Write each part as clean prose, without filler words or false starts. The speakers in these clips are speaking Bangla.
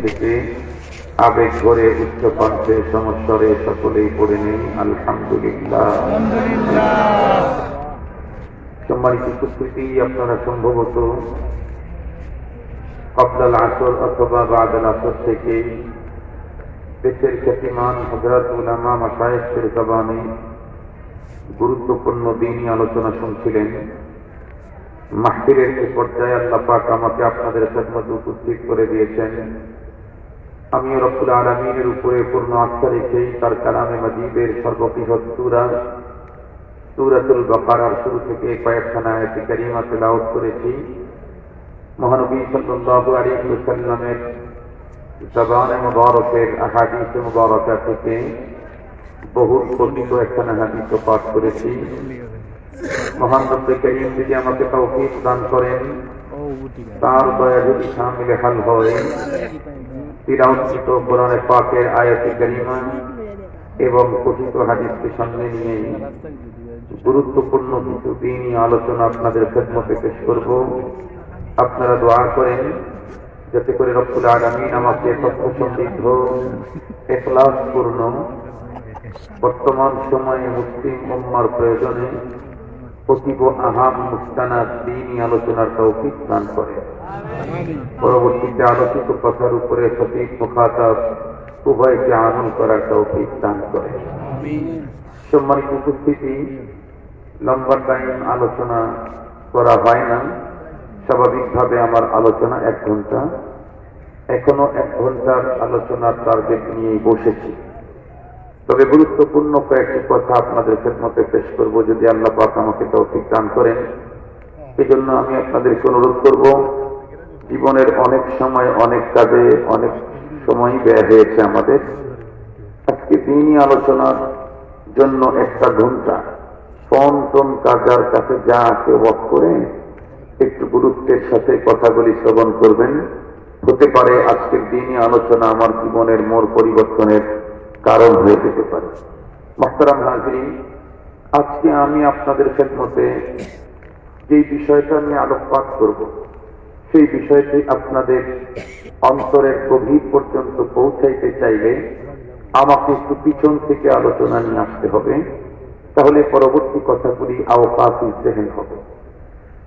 থেকে আবেগ ভরে উচ্চ কণ্ঠে সমস্বরে সকলেই পড়ে নেই আলহামদুলিল্লাহ। সম্মানিত উপস্থিতি, আপনারা সম্ভবত কবলাল আসর অথবা বাদাল আসর থেকে দেশের খ্যাতিমান হযরত উলামা মাশায়েখের জবানে গুরুত্বপূর্ণ দ্বীনি আলোচনা শুনছিলেন। মাহফিলের এই পর্যায়ে আল্লাহ পাক আমাকে আপনাদের খেদমতে উপস্থিত করে দিয়েছেন। আমিও রব্বুল আলামিনের উপরে পূর্ণ আস্থা রেখেই তার কালামে মাজিদের সর্ববৃহৎ সূরাতুল বাকারার শুরু থেকে কয়েকখানা আয়াত কারিমা তেলাওয়াত করেছি। মহানবী সাল্লাল্লাহু আলাইহি ওয়াসাল্লামের জবানে মুবারকের আহাদিস মুবারকা থেকে বহু কথিত একখানা হাদিস পাঠ করেছি। মহান রব্বুল কারীম যদি আমাকে তৌফিক দান করেন, তার দয়া যদি শামিলে হাল হয়, তিলাওয়াতকৃত কোরআনে পাকের আয়াত কারিমা এবং কথিত হাদিসকে সামনে নিয়ে গুরুত্বপূর্ণ কিছু দ্বীনি আলোচনা আপনাদের খেদমতে পেশ করব। আপনারা দোয়া করেন যাতে করে রব্বুল আলামিন আমাকে তথ্য সমৃদ্ধ, ইখলাসপূর্ণ, বর্তমান সময়ে মুসলিম উম্মার প্রয়োজনে অতীব আহাম মুস্তানাদ দ্বীনি আলোচনার তৌফিক দান করে। পরবর্তীতে আলোচিত কথার উপরে সঠিক মুখাতাব উভয়কে আমল করার তৌফিক দান করে। সম্মানিত উপস্থিতি, লম্বা টাইম আলোচনা করা হয় না। স্বাভাবিকভাবে আমার আলোচনা 1 ঘন্টা। এখনো 1 ঘন্টার আলোচনার টার্গেট নিয়েই বসেছি। তবে গুরুত্বপূর্ণ কয়েকটি কথা আপনাদের খেদমতে পেশ করব যদি আল্লাহ পাক আমাকে তৌফিক দান করেন। এজন্য আমি আপনাদেরকে অনুরোধ করব, জীবনের অনেক সময় অনেক কাজে অনেক সময় ব্যয় হয়েছে আমাদের। আজকে দ্বীনি আলোচনার জন্য 1 ঘন্টা ফোন টোন কাজার কাছে যা আছে ওয়াক করে একটু গুরুত্বের সাথে কথাগুলি শ্রবণ করবেন। হতে পারে আজকের দ্বীনি আলোচনা আমার জীবনের মোড় পরিবর্তনের কারণ হয়ে যেতে পারে। মুহতারাম হাজিরিন, আজকে আমি আপনাদের খেদমতে যেই বিষয়টা নিয়ে আলোকপাত করব, সেই বিষয়টি আপনাদের অন্তরের গভীর পর্যন্ত পৌঁছাইতে চাইলে আমাকে একটু পিছন থেকে আলোচনা নিয়ে আসতে হবে। তাহলে পরবর্তী কথাগুলি আওকাতুল যেহেন হবে।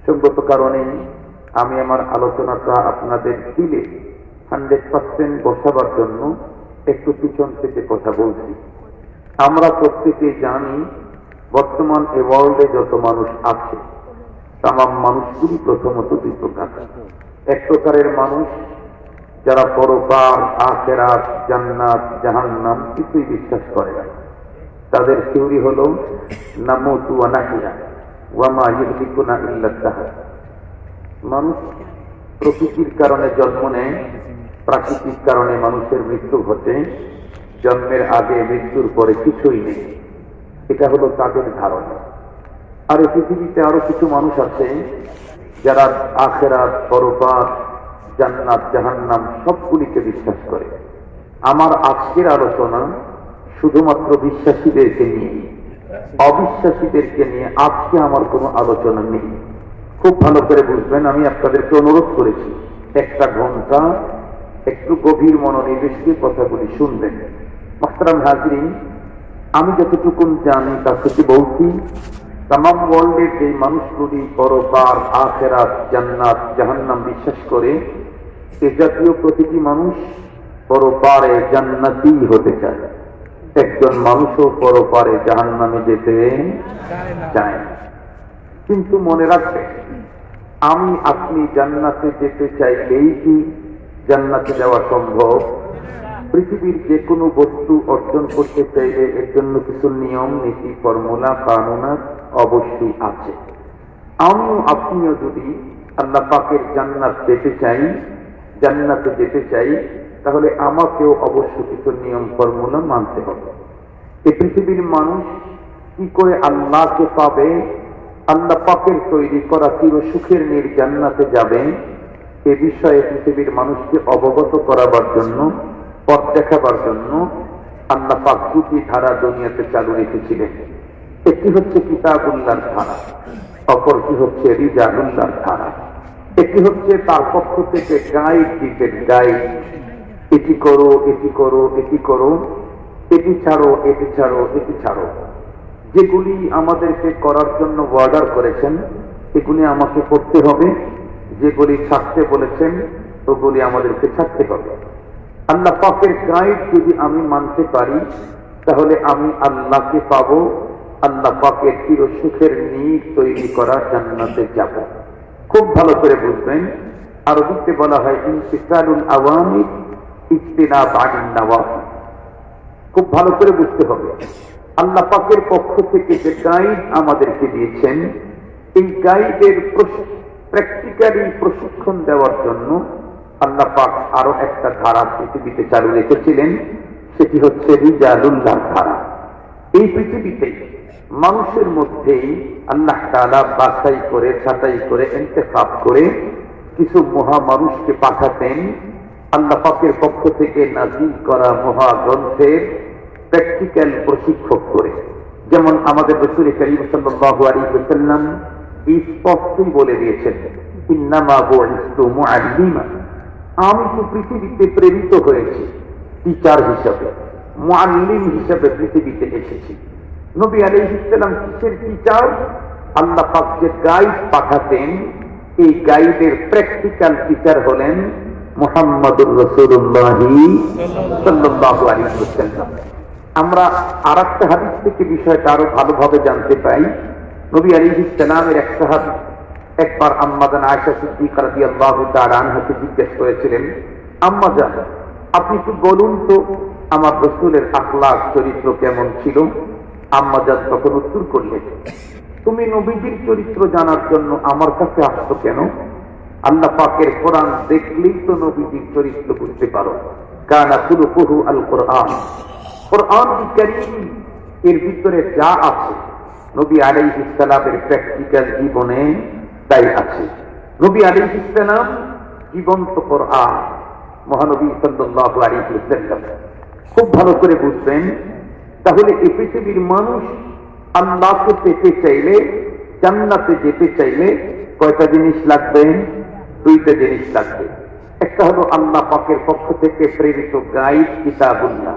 সঙ্গত কারণেই আমি আমার আলোচনাটা আপনাদের দিলে 100% বসাবার জন্য একটু পিছন থেকে কথা বলছি। আমরা প্রত্যেকেই জানি বর্তমান এ ওয়ার্ল্ডে যত মানুষ আছে, তামাম মানুষগুলি প্রথমত 2 প্রকার। 1 প্রকারের মানুষ যারা পরকাল, আখিরাত, জান্নাত, জাহান্নাম কিছুই বিশ্বাস করে না। তাদের থিওরি হলো নামুতু ওয়া নাহইয়া ওয়া মা ইহলিকুনা ইল্লা দাহর। মানুষ প্রকৃতির কারণে জন্ম নেয়, প্রাকৃতিক কারণে মানুষের মৃত্যু ঘটে, জন্মের আগে মৃত্যুর পরে কিছুই নেই। এটা হলো তাদের ধারণা। আর এই পৃথিবীতে আরো কিছু মানুষ আছে যারা আখিরাত, পরকাল, জান্নাত, জাহান্নাম সবগুলিকে বিশ্বাস করে। আমার আজকের আলোচনা শুধুমাত্র বিশ্বাসীদেরকে নিয়ে, অবিশ্বাসীদেরকে নিয়ে আজকে আমার কোনো আলোচনা নেই। খুব ভালো করে বুঝবেন, আমি আপনাদেরকে অনুরোধ করেছি 1 ঘন্টা একটু গভীর মনোনিবেশ দিয়ে কথাগুলি শুনবেন। মুহতারাম হাজিরিন, আমি যতটুকু জানি তা থেকে বলছি, তামাম ওয়ার্ল্ডের যে মানুষগুলি পরকাল, আখিরাত, জান্নাত, জাহান্নাম বিশ্বাস করে, এ জাতীয় প্রতিটি মানুষ পরপারে জান্নাতি হতে চায়। একজন মানুষও পরপারে জাহান্নামে যেতে চায় না। কিন্তু মনে রাখবেন, আমি আপনি জান্নাতে যেতে চাইলেই কি জান্নাতে যাওয়া সম্ভব? পৃথিবীর যে কোনো বস্তু অর্জন করতে চাইলে এর জন্য কিছু নিয়ম, নীতি, ফর্মুলা, কানুন অবশ্যই আছে। আমিও আপনিও যদি আল্লাহ পাকের জান্নাত যেতে চাই, জান্নাতে যেতে চাই, তাহলে আমাকেও অবশ্য কিছু নিয়ম ফর্মুলা মানতে হবে। এই পৃথিবীর মানুষ কি করে আল্লাহকে পাবে, আল্লাহ পাকের তৈরি করা চির সুখের জান্নাতে যাবে, এ বিষয়ে পৃথিবীর মানুষকে অবগত করাবার জন্য, পথ দেখাবার জন্য আল্লাহ পাক 2টি ধারা দুনিয়াতে চালু রেখেছিলেন। একটি হচ্ছে কিতাবুল্লাহর ধারা, অপরটি হচ্ছে রিজালুল্লাহর ধারা। একটি হচ্ছে তার পক্ষ থেকে গাইড দিতেন, গাইড। এটি করো, এটি করো, এটি করো, এটি ছাড়ো, এটি ছাড়ো, এটি ছাড়ো, যেগুলি আমাদেরকে করার জন্য অর্ডার করেছেন এগুলি আমাকে করতে হবে, যেগুলি ছাড়তে বলেছেন ওগুলি আমাদেরকে ছাড়তে হবে। আল্লাহ পাকের গাইড যদি আমি মানতে পারি তাহলে আমি আল্লাহকে পাবো, আল্লাহ পাকের চির সুখের নীড় তৈরি করা জান্নাতে যাব। খুব ভালো করে বুঝবেন, আরবিতে বলা হয় ইমতিসালুল আওয়ামির ইজতিনাব আনিন নাওয়াহি। খুব ভালো করে বুঝতে হবে, আল্লাহ পাকের পক্ষ থেকে যে গাইড আমাদেরকে দিয়েছেন এই গাইডের প্র্যাকটিক্যালি প্রশিক্ষণ দেওয়ার জন্য আল্লাহ পাক আরো একটা ধারা পৃথিবীতে চালু রেখেছিলেন, সেটি হচ্ছে রিজালুল্লাহ ধারা। এই পৃথিবীতে মানুষের মধ্যেই আল্লাহ তাআলা বাছাই করে, ছাঁটাই করে, ইন্তেখাব করে কিছু মহা মানুষকে পাঠাতেন আল্লাহ পাকের পক্ষ থেকে নাযিল করা মহাগ্রন্থের প্র্যাকটিক্যাল প্রশিক্ষক করে। যেমন আমাদের রাসূল করিম সাল্লাল্লাহু আলাইহি ওয়াসাল্লাম স্পষ্টই বলে দিয়েছেন, ইন্নামা বুইসতু মুআল্লিমা, আমি তো পৃথিবীতে প্রেরিত হয়েছি টিচার হিসাবে, মুআল্লিম হিসাবে পৃথিবীতে এসেছি। নবী আলাইহিস সালাম কিসের টিচার? আল্লাহ পাক যে গাইড পাঠাতেন এই গাইডের প্র্যাকটিক্যাল টিচার হলেন মুহাম্মদুর রাসূলুল্লাহ সাল্লাল্লাহু আলাইহি ওয়াসাল্লাম। আমরা আরেকটা হাদিস থেকে বিষয়টা আরো ভালোভাবে জানতে পাই। নবী আলাইহিস সালামের এক সাহাবী একবার আম্মা জান আয়েশা সিদ্দিকা রাদিয়াল্লাহু তাআলা আনহাকে জিজ্ঞেস করেছিলেন, আম্মা জান আপনি কি বলুন তো আমার রাসূলের আখলাক চরিত্র কেমন ছিল? আম্মা জান তখন উত্তর করলেন, তুমি নবীজির চরিত্র জানার জন্য আমার কাছে আসছো কেন? আল্লাহ পাকের কোরআন দেখলেই তো নবীজির চরিত্র বুঝতে পারো। কানা খুলুকুহু আল কোরআন, কোরআন কারীম এর ভিতরে যা আছে নবী আলাইহিস সালামের প্র্যাকটিক্যাল জীবনে তাই আছে। নবী আলাইহিস সালাম জীবন্ত কোরআন, মহানবী সাল্লাল্লাহু আলাইহি ওয়াসাল্লাম। খুব ভালো করে বুঝবেন, তাহলে এই পৃথিবীর মানুষ আল্লাহকে পেতে চাইলে, জান্নাতে যেতে চাইলে কয়টা জিনিস লাগবে? দুইটা জিনিস লাগবে। একটা হলো আল্লাহ পাকের পক্ষ থেকে প্রেরিত গাইড কিতাবুল্লাহ,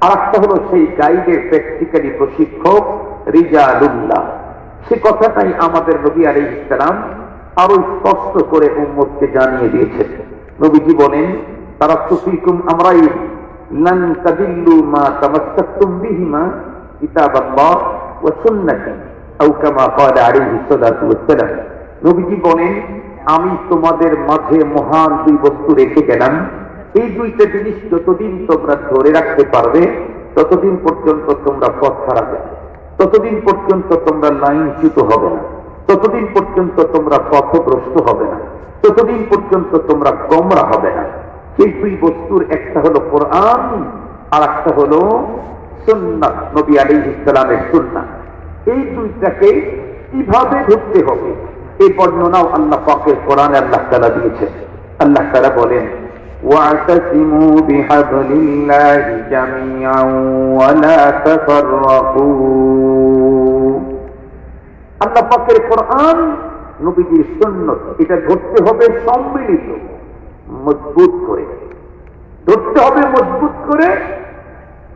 আর একটা হলো সেই গাইডের প্র্যাকটিক্যালি প্রশিক্ষক রিজালুল্লাহ। সে কথাটাই আমাদের নবী আলাইহিস সালাম আরো স্পষ্ট করে উম্মতকে জানিয়ে দিয়েছেন। নবীজি বলেন, তারাকতু ফীকুম আমরাইন লান তাদিল্লু মা তামাসসাকতুম বিহিমা কিতাবাল্লাহ ওয়া সুন্নতি আও কামা ক্বালা আলাইহিস সালাতু ওয়াস সালাম। নবীজি বলেন, আমি তোমাদের মাঝে মহান দুই বস্তু রেখে গেলাম, এই দুইটা জিনিস যতদিন তোমরা ধরে রাখতে পারবে ততদিন পর্যন্ত তোমরা পথ হারাবে, ততদিন পর্যন্ত তোমরা লাইনচ্যুত হবে না, ততদিন পর্যন্ত তোমরা পথভ্রষ্ট হবে না, ততদিন পর্যন্ত তোমরা গোমরা হবে না। সেই দুই বস্তুর একটা হলো কোরআন আর একটা হলো সুন্নাত, নবী আলাইহিস সালামের সুন্নাত। এই দুইটাকে কিভাবে ধরতে হবে এই বর্ণনাও আল্লাহ পাকের কোরআনে আল্লাহ তাআলা দিয়েছেন। আল্লাহ তাআলা বলেন, واعتصموا بحبل الله جميعا ولا تفرقوا। আল্লাহ পাকের কোরআন, নবীজির সুন্নাত, এটা ধরতে হবে সম্মিলিত, মজবুত করে ধরতে হবে, মজবুত করে,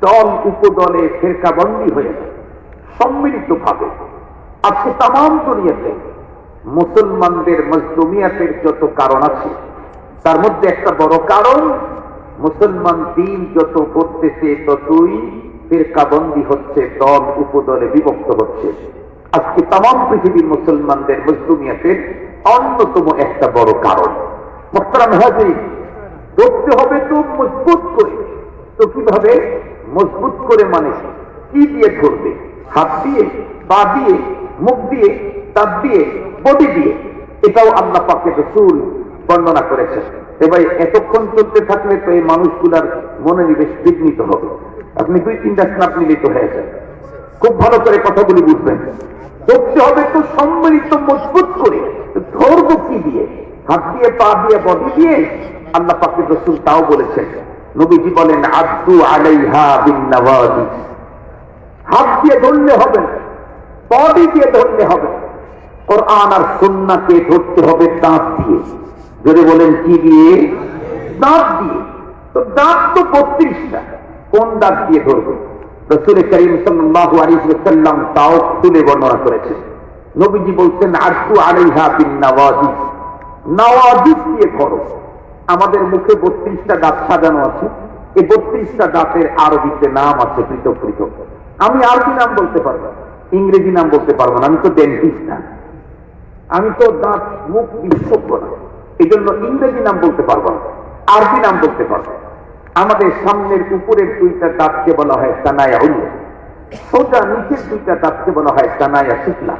দল উপদলে ফেরকাবন্দি হয়ে যাবে সম্মিলিত ভাবে। আজকে তামাম দুনিয়াতে মুসলমানদের মজলুমিয়াতের যত কারণ আছে তার মধ্যে একটা বড় কারণ, মুসলমান দিন যত করতেছে ততই ফিরকাবন্দি হচ্ছে, দল উপদলে বিভক্ত হচ্ছে। আজকে তামাম পৃথিবীর মুসলমানদের মজলুমিয়াতের অন্যতম একটা বড় কারণ। মোহতারাম হাজির, ধরতে হবে তো মজবুত করে। তো কিভাবে মজবুত করে? মানে কি দিয়ে ধরবে? হাত দিয়ে, পা দিয়ে, মুখ দিয়ে, দাঁত দিয়ে, বডি দিয়ে? এটাও আল্লাহ পাকের রাসূল বর্ণনা করেছেন। ভাই এতক্ষণ চলতে থাকলে তো এই মানুষগুলার মনোনিবেশ বিঘ্নিত হবে। আপনি দুই তিনটা স্নাপ মিলিত হয়ে যান। খুব ভালো করে কথাগুলি বুঝবেন। ধরতে হবে তো সম্মিলিত মজবুত করে। ধরবো কি দিয়ে? হাত দিয়ে, পা দিয়ে, বডি দিয়ে? আল্লাহ পাকের রাসূল তাও বলেছেন। নবীজি বলেন, আদু আলাইহা বিন্নাওয়াজিস। হাত দিয়ে ধরলে হবে না, বডি দিয়ে ধরলে হবে। কোরআন আর সুন্নাহকে ধরতে হবে দাঁত দিয়ে। যদি বলেন কি দিয়ে? দাঁত দিয়ে। তো দাঁত তো 32টা, কোন দাঁত দিয়ে ধরবে? রাসূল করিম সাল্লাল্লাহু আলাইহি ওয়াসাল্লাম তাও তুলে বর্ণনা করেছেন। নবীজি বলছেন আরতু আলাইহা বিন নওয়াজিস, নওয়াজিস দিয়ে ধরো। আমাদের মুখে 32টা দাঁত সাজানো আছে, এই 32টা দাঁতের আরবিতে নাম আছে পৃথক পৃথক। আমি আরবি নাম বলতে পারবো, ইংরেজি নাম বলতে পারবো না, আমি তো ডেন্টিস্ট না, আমি তো দাঁত মুখ বিশেষজ্ঞ না, এই জন্য ইংরেজি নাম বলতে পারবো না, আরবি নাম বলতে পারবো। আমাদের সামনের উপরের 2টা দাঁতকে বলা হয় সানায়া উল্লা, সোজা নিচের 2টা দাঁতকে বলা হয় সানায়া সুফলা।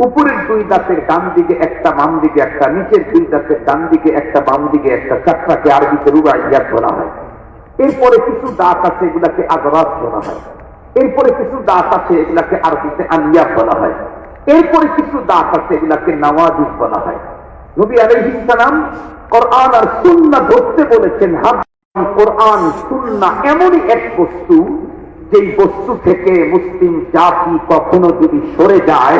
উপরের 2 দাঁতের ডান দিকে একটা, বাম দিকে একটা, নিচের 2 দাঁতের ডান দিকে একটা, বাম দিকে একটা, চারটাকে আরবিতে রুবাইয়াত বলা হয়। এরপরে কিছু দাঁত আছে, এগুলাকে আজরাত বলা হয়। এরপরে কিছু দাঁত আছে, এগুলাকে আরবিতে আনিয়াত বলা হয়। এরপরে কিছু দাঁত আছে, এগুলাকে নওয়াজিস বলা হয়। নবী আলাইহিস সালাম কোরআন আর সুন্নাহ ধরতে বলেছেন। কোরআন সুন্নাহ এমনই এক বস্তু, যেই বস্তু থেকে মুসলিম জাতি কখনো যদি সরে যায়,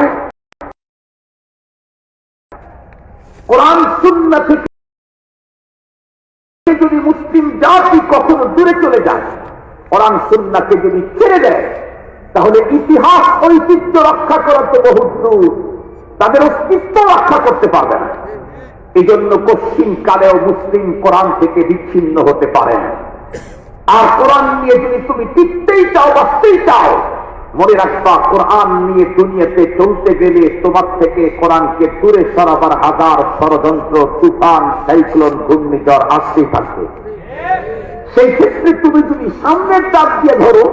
কোরআন সুন্নাহ থেকে যদি মুসলিম জাতি কখনো দূরে চলে যায়, কোরআন সুন্নাহকে যদি ছেড়ে দেয়, তাহলে ইতিহাস ঐতিহ্য রক্ষা করা তো বহু দূর, তাদের অস্তিত্ব রক্ষা করতে পারবে না। এই জন্য কঠিন কালেও মুসলিম কোরআন থেকে বিচ্ছিন্ন হতে পারে না। আর কোরআন নিয়ে যদি তুমি টিকতেই চাও, বাঁচতেই চাও, মনে রাখবা কোরআন নিয়ে দুনিয়াতে চলতে গেলে তোমার থেকে কোরআনকে দূরে সরাবার হাজার ষড়যন্ত্র, তুফান, সাইক্লোন, ঘূর্ণিঝড় আসতেই থাকবে। সেই ক্ষেত্রে তুমি যদি সামনের দাঁত দিয়ে ধরো,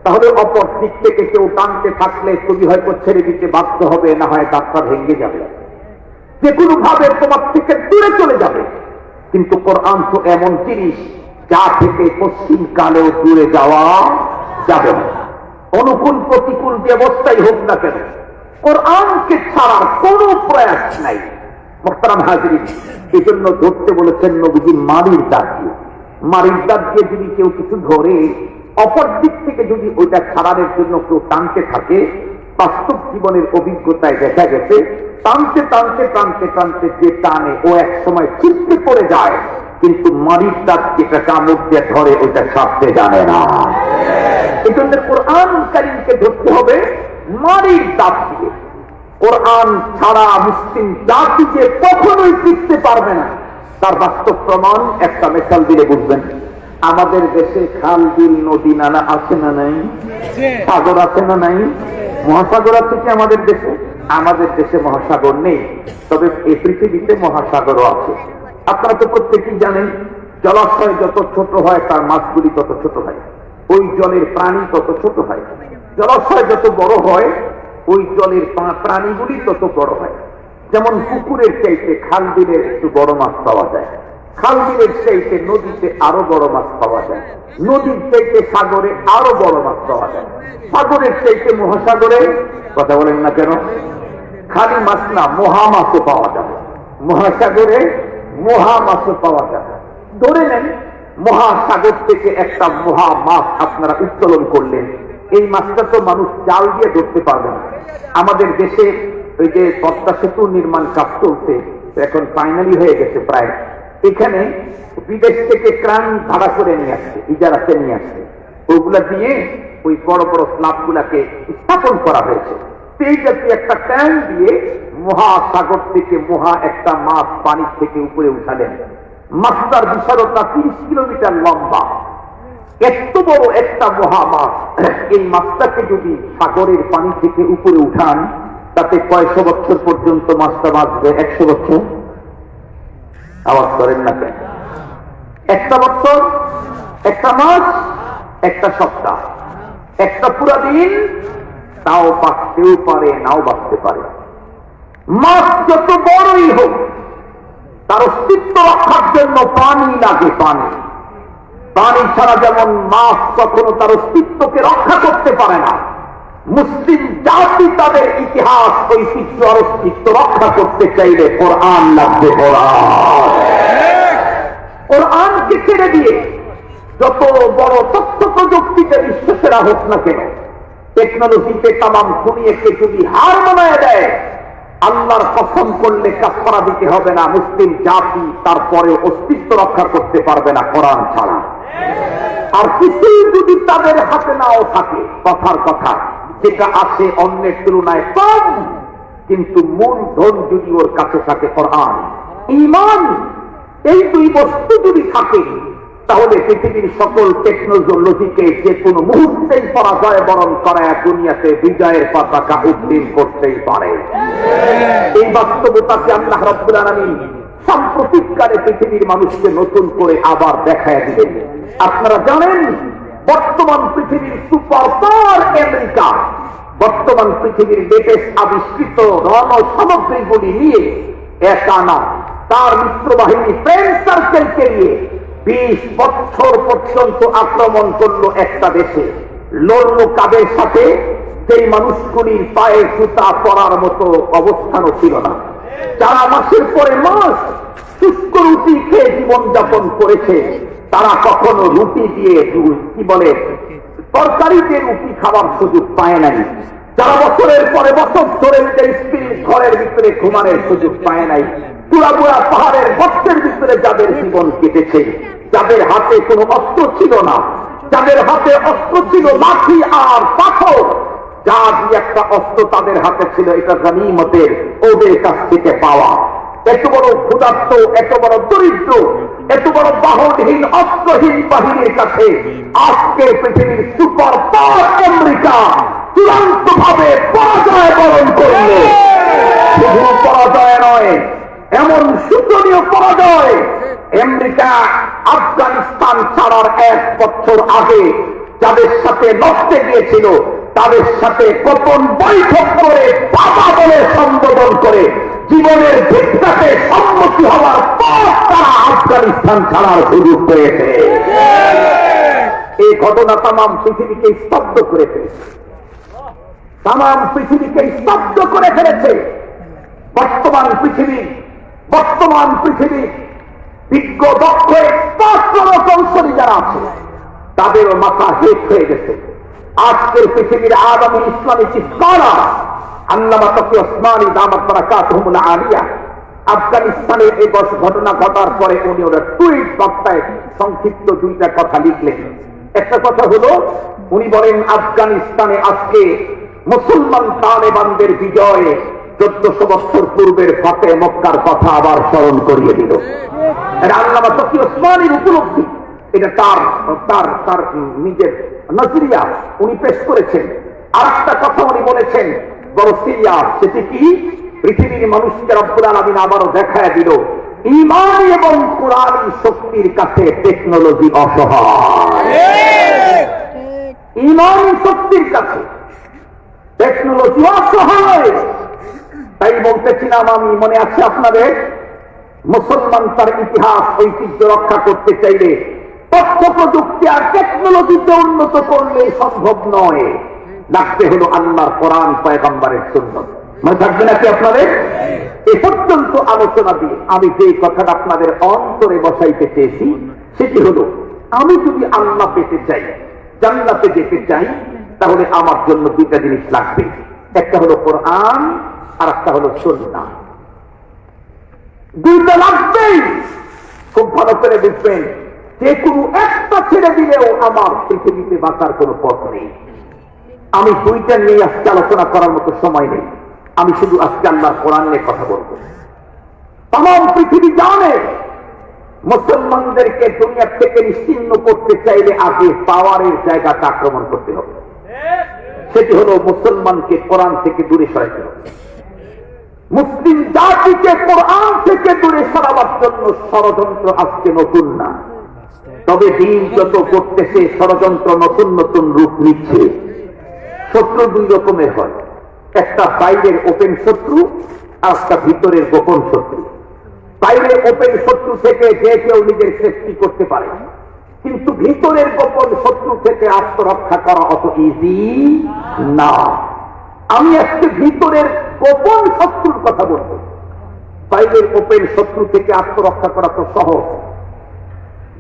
তাহলে অপর দিক থেকে কেউ টানতে থাকলে তুমি হয়তো ছেড়ে দিতে বাধ্য হবে, না হয় দাঁতটা ভেঙে যাবে, যে কোনো ভাবে তোমার থেকে দূরে চলে যাবে। কিন্তু কোরআন তো এমন জিনিস যা থেকে পশ্চিম কালেও দূরে যাওয়া যাবে না। অনুকূল প্রতিকূল ব্যবস্থাই হোক না কেন, কোরআনকে ছাড়ার কোনো প্রয়াস নাই। মুহতারাম হাজিরিন, এই জন্য ধরতে বলেছেন নবীজি মারির দাঁত দিয়ে। মারির দাঁত দিয়ে যদি কেউ কিছু ধরে, অপর দিক থেকে যদি ওইটা ছাড়ানোর জন্য কেউ টানতে থাকে, বাস্তব জীবনের অভিজ্ঞতায় দেখা গেছে টানতে টানতে টানতে টানতে যে টানে ও এক সময় ছিটকে পড়ে যায়, কিন্তু মারির দাঁত যেটা কামড় দিয়ে ধরে ওইটা ছাড়তে জানে না। এই জন্য কোরআন কারীমকে ধরতে হবে মারির দাঁত দিয়ে। কোরআন ছাড়া মুসলিম জাতি যে কখনোই টিকতে পারবে না, তার বাস্তব প্রমাণ একটা মিসাল দিলে বুঝবেন। আমাদের দেশে খাল, বিল, নদী, নালা আছে না নাই? সাগর আছে না নাই? মহাসাগর আছে কি আমাদের দেশে? আমাদের দেশে মহাসাগর নেই, তবে এই পৃথিবীতে মহাসাগরও আছে। আপনারা তো প্রত্যেকেই জানেন, জলাশয় যত ছোট হয় তার মাছগুলি তত ছোট হয়, ওই জলের প্রাণী তত ছোট হয়। জলাশয় যত বড় হয় ওই জলের প্রাণীগুলি তত বড় হয়। যেমন পুকুরের চাইতে খাল বিলের একটু বড় মাছ পাওয়া যায়, খাল বিলের চাইতে নদীতে আরো বড় মাছ পাওয়া যায়, নদীর চাইতে সাগরে আরো বড় মাছ পাওয়া যায়, সাগরের চাইতে মহাসাগরে, কথা বলেন না কেন, খালি মাছ না মহা মাছও পাওয়া যাবে, মহাসাগরে মহা মাছও পাওয়া যাবে। ধরে নেন মহাসাগর থেকে একটা মহা মাছ আপনারা উত্তোলন করলেন, এই মাছটা তো মানুষ জাল দিয়ে ধরতে পারবে না। আমাদের দেশে ওই যে পদ্মা সেতু নির্মাণ কাজ চলছে, এখন ফাইনালি হয়ে গেছে প্রায়, এখানে বিদেশ থেকে ক্রান ভাড়া করে নিয়ে আসছে, ইজারাতে নিয়ে আসছে, ওইগুলা দিয়ে ওই বড় বড় স্ল্যাব গুলাকে স্থাপন করা হয়েছে। সেই জাতীয় একটা ট্যাঙ্ক দিয়ে মহাসাগর থেকে মহা একটা মাছ পানির থেকে উপরে উঠালেন। মাছটার বিশালতা 30 কিলোমিটার লম্বা, এত বড় একটা মহা মাছ। এই মাছটাকে যদি সাগরের পানি থেকে উপরে উঠান, তাতে কয়শো বছর পর্যন্ত মাছটা বাঁচবে? 100 বছর। আওয়াজ করেন না কেন? 1 বছর, একটা মাছ, একটা সপ্তাহ, একটা পুরা দিন, তাও বাঁচতেও পারে, নাও বাঁচতে পারে। মাছ যত বড়ই হোক, তার অস্তিত্ব রক্ষার জন্য পানি লাগে। পানি পানি ছাড়া যেমন মাছ কখনো তার অস্তিত্বকে রক্ষা করতে পারে না, মুসলিম জাতি তাদের ইতিহাস, ঐতিহ্য আর অস্তিত্ব রক্ষা করতে চাইলে কোরআন লাগবে। কোরআনকে ছেড়ে দিয়ে যত বড় তথ্য প্রযুক্তিতে বিশ্বসেরা হোক না কেন, টেকনোলজিতে তামাম দুনিয়াকে যদি হার মানায় দেয়, আল্লাহর কসম করলে কাফারা দিতে হবে না। মুসলিম জাতি তারপরে অস্তিত্ব রক্ষা করতে পারবে না কোরআন ছাড়া। আর কিছুই যদি তাদের হাতে নাও থাকে, কথার কথা, যেটা আছে অন্যের তুলনায় কম, কিন্তু মূল ধন যদি ওর কাছে থাকে কোরআন, ঈমান, এই দুই বস্তু যদি থাকে, তাহলে পৃথিবীর সকল টেকনোলজিকে যে কোনো মুহূর্তেই পরাজয় বরণ করায় দুনিয়াতে বিজয়ের পতাকা উত্তীর্ণ করতেই পারে। এই বাস্তবতাকে আল্লাহ রাব্বুল আলামিন সাম্প্রতিককালে পৃথিবীর মানুষকে নতুন করে আবার দেখায় দিলেন। আপনারা জানেন, বর্তমান পৃথিবীর সুপার পাওয়ার আমেরিকা বর্তমান পৃথিবীর লেটেস্ট আবিষ্কৃত রণ সামগ্রীগুলি নিয়ে একানা তার মিত্রবাহিনী ফ্রেন্ড সার্কেলকে নিয়ে 20 বছর পর্যন্ত আক্রমণ করলো একটা দেশে। লড়ল কাদের সাথে? সেই মানুষগুলির পায়ে জুতা পরার মতো অবস্থানও ছিল না, যারা মাসের পরে মাস শুষ্ক রুটি খেয়ে জীবনযাপন করেছে। তারা কখনো রুটি দিয়ে কি বলে তরকারিতে রুটি খাবার সুযোগ পায় নাই। যারা বছরের পরে বছর ধরে নিজের স্ত্রীর ঘরের ভিতরে ঘুমানোর সুযোগ পায় নাই। পুরাপুরা পাহাড়ের গর্তের ভিতরে যাদের জীবন কেটেছে, যাদের হাতে কোনো অস্ত্র ছিল না, যাদের হাতে অস্ত্র ছিল লাঠি আর পাথর, যা দিয়ে একটা অস্ত্র তাদের হাতে ছিল, এটা গনীমতের ওদের কাছ থেকে পাওয়া। এত বড় ক্ষুধার্ত, এত বড় দরিদ্র, এত বড় বাহনহীন অস্ত্রহীন বাহিনীর কাছে আজকে পৃথিবীর সুপার পাওয়ার আমেরিকা চূড়ান্ত ভাবে পরাজয় বরণ করল। শুধু পরাজয় নয়, এমন শোচনীয় পরাজয়, আমেরিকা আফগানিস্তান ছাড়ার 1 বছর আগে যাদের সাথে লড়তে গিয়েছিল, তাদের সাথে গোপন বৈঠক করে বাবা বলে সম্বোধন করে জীবনের ভিক্ষাতে সম্মতি হওয়ার পর তারা আফগানিস্তান ছাড়ার সুযোগ পেয়েছে। এই ঘটনা তামাম পৃথিবীকে স্তব্ধ করে ফেলেছে, তামাম পৃথিবীকে স্তব্ধ করে ফেলেছে। বর্তমান পৃথিবী বিজ্ঞ দক্ষ কৌশলী যারা আছে, তাদেরও মাথা হেট হয়ে গেছে। আজকের পৃথিবীর আগামী ইসলামিক স্কলার আল্লামা তকি ওসমানী দামাত বারাকাতুহুল আলিয়া আফগানিস্তানের এই ঘটনা ঘটার পরে উনি ওরা টুইট বার্তায় সংক্ষিপ্ত 2টা কথা লিখলেন। একটা কথা হলো, উনি বলেন আফগানিস্তানে আজকে মুসলমান তালেবানদের বিজয়ে 1400 বছর পূর্বের ফাতে মক্কার কথা আবার স্মরণ করিয়ে দিল। এটা আল্লামা তকি ওসমানীর উপলব্ধি, এটা তার নিজের নজরিয়া উনি পেশ করেছেন। আর একটা কথা উনি বলেছেন বড় সিরিয়াস, সেটি কি? পৃথিবীর মানুষকে রব্বুল আলামিন আবারও দেখায় দিল, ঈমান এবং কোরআনী শক্তির কাছে টেকনোলজি অসহায়। ঈমান শক্তির কাছে টেকনোলজি অসহায়। তাই বলতেছিলাম আমি, মনে আছে আপনাদের, মুসলমান তার ইতিহাস ঐতিহ্য রক্ষা করতে চাইলে তথ্য প্রযুক্তি আর টেকনোলজিতে উন্নত করলে সম্ভব নয়, লাগতে হলো আল্লাহর কোরআন, পয়গম্বরের সুন্নাত। মনে থাকবে নাকি আপনাদের? এ পর্যন্ত আলোচনা দিয়ে আমি যে কথাটা আপনাদের অন্তরে বসাইতে চেয়েছি সেটি হলো, আমি যদি আল্লাহ পেতে চাই, জান্নাতে যেতে চাই, তাহলে আমার জন্য 2টা জিনিস লাগবে। একটা হলো কোরআন, আর একটা হলো সুন্নাত। 2টা লাগবেই। খুব ভালো করে বুঝবেন, যে কোনো একটা ছেড়ে দিলেও আমার পৃথিবীতে বাঁচার কোনো পথ নেই। আমি 2টা নিয়ে আজকে আলোচনা করার মতো সময় নেই। আমি শুধু আজকে আল্লাহর কোরআন নিয়ে কথা বলবো। তাম পৃথিবী জানে মুসলমানদেরকে দুনিয়া থেকে নিশ্চিহ্ন করতে চাইলে আগে পাওয়ারের জায়গাটা আক্রমণ করতে হবে। সেটি হলো মুসলমানকে কোরআন থেকে দূরে সরাইতে হবে। মুসলিম জাতিকে কোরআন থেকে দূরে সরাবার জন্য ষড়যন্ত্র আজকে নতুন না, তবে দিন যত করতেছে ষড়যন্ত্র নতুন নতুন রূপ নিচ্ছে। শত্রু 2 রকমের হয়, একটা বাইরের ওপেন শত্রু আর একটা ভিতরের গোপন শত্রু। বাইরের ওপেন শত্রু থেকে যে কেউ নিজের সেফটি করতে পারে, কিন্তু ভিতরের গোপন শত্রু থেকে আত্মরক্ষা করা অত ইজি না। আমি আজকে ভিতরের গোপন শত্রুর কথা বলবো। বাইরের ওপেন শত্রু থেকে আত্মরক্ষা করা তো সহজ,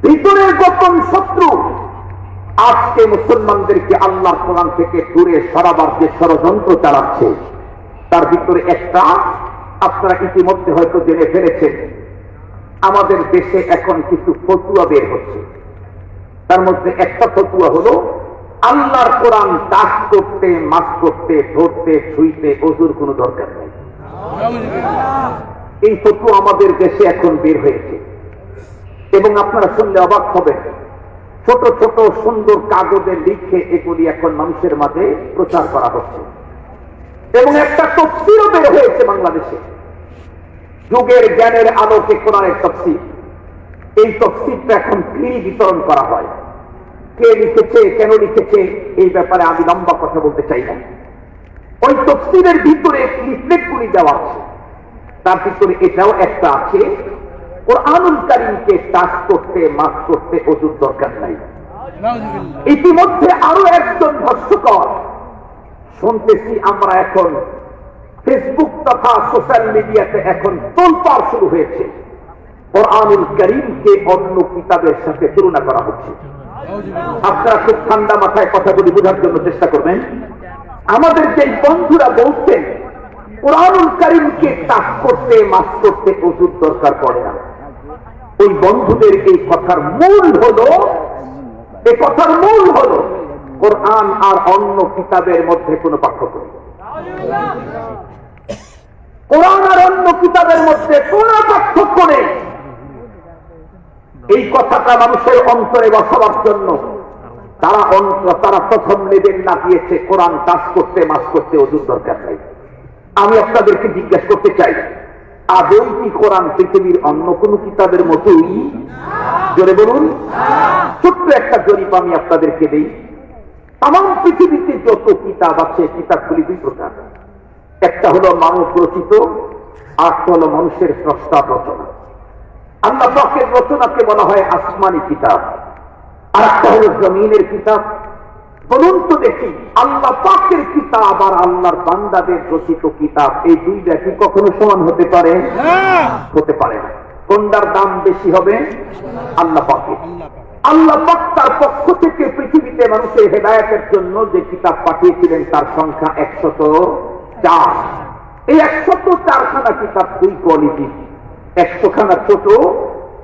ভিতরের গোপন শত্রু আজকে মুসলমানদেরকে আল্লাহর কোরআন থেকে দূরে সরাবার যে ষড়যন্ত্র চালাচ্ছে, তার ভিতরে একটা আপনারা ইতিমধ্যে হয়তো জেনে ফেলেছেন, আমাদের দেশে এখন কিছু ফতুয়া বের হচ্ছে। তার মধ্যে একটা ফতুয়া হলো আল্লাহর কোরআন টাচ করতে, মাস করতে, ধরতে, ছুঁইতে ওযুর কোনো দরকার নেই। এই ফতুয়া আমাদের দেশে এখন বের হয়েছে এবং আপনারা শুনলে অবাক হবেন। ছোট ছোট সুন্দর কাগজে লিখে এগুলি এখন মানুষের মাঝে প্রচার করা হচ্ছে এবং একটা তাফসীরও বের হয়েছে বাংলাদেশে, যুগের জ্ঞানের আলোকে কোরআনের তাফসীর। এই তাফসীরটা এখন ফ্রি বিতরণ করা হয়। কে লিখেছে, কেন লিখেছে, এই ব্যাপারে আমি লম্বা কথা বলতে চাই না। ওই তাফসীরের ভিতরে লিফলেটগুলি দেওয়া আছে, তার ভিতরে এটাও একটা আছে, কোরআনুল কারীমকে টাচ করতে, মাস করতে ওযুর দরকার নাই। ইতিমধ্যে আরো একজন ভাষ্যকার শুনতেছি আমরা এখন ফেসবুক তথা সোশ্যাল মিডিয়াতে এখন তোলপাড় শুরু হয়েছে, কোরআনুল কারীমকে অন্য কিতাবের সাথে তুলনা করা হচ্ছে। আপনারা খুব ঠান্ডা মাথায় কথাগুলি বোঝার জন্য চেষ্টা করবেন। আমাদের যে বন্ধুরা বলছেন কোরআনুল কারীমকে টাচ করতে, মাস করতে ওযুর দরকার পড়ে না, ওই বন্ধুদের এই কথার মূল হলো, এই কথার মূল হলো কোরআন আর অন্য কিতাবের মধ্যে কোনো পার্থক্য নেই। কোরআন আর অন্য কিতাবের মধ্যে কোনো পার্থক্য নেই। এই কথাটা মানুষের অন্তরে বসাবার জন্য তারা প্রথম নিবেদন না দিয়েছে কোরআন টাচ করতে, মাস করতে ওযুর দরকার নেই। আমি আপনাদেরকে জিজ্ঞাসা করতে চাই, আদৌ কি কোরআন পৃথিবীর অন্য কোন কিতাবের মতোই? জোরে বলুন। ছোট্ট একটা জরিপ আমি আপনাদেরকে দেই। তামাম পৃথিবীতে যত কিতাব আছে, কিতাবগুলি দুই প্রকার। একটা হলো মানব রচিত, আর হলো মানুষের স্রষ্টার রচনা। আল্লাহ পাকের রচনাকে বলা হয় আসমানি কিতাব, আর একটা হলো জমিনের কিতাব। বলুন তো দেখি, আল্লাহ পাকের কিতাব আর আল্লাহর বান্দাদের রচিত কিতাব, এই দুইটা কি কখনো সমান হতে পারে? হতে পারে না। কোনটার দাম বেশি হবে? আল্লাহ পাকের। আল্লাহ পাক তার পক্ষ থেকে পৃথিবীতে মানুষের হেদায়েতের জন্য যে কিতাব পাঠিয়েছিলেন তার সংখ্যা 104। এই 104 খানা কিতাব দুই কোয়ালিটি, 100 খানা ছোট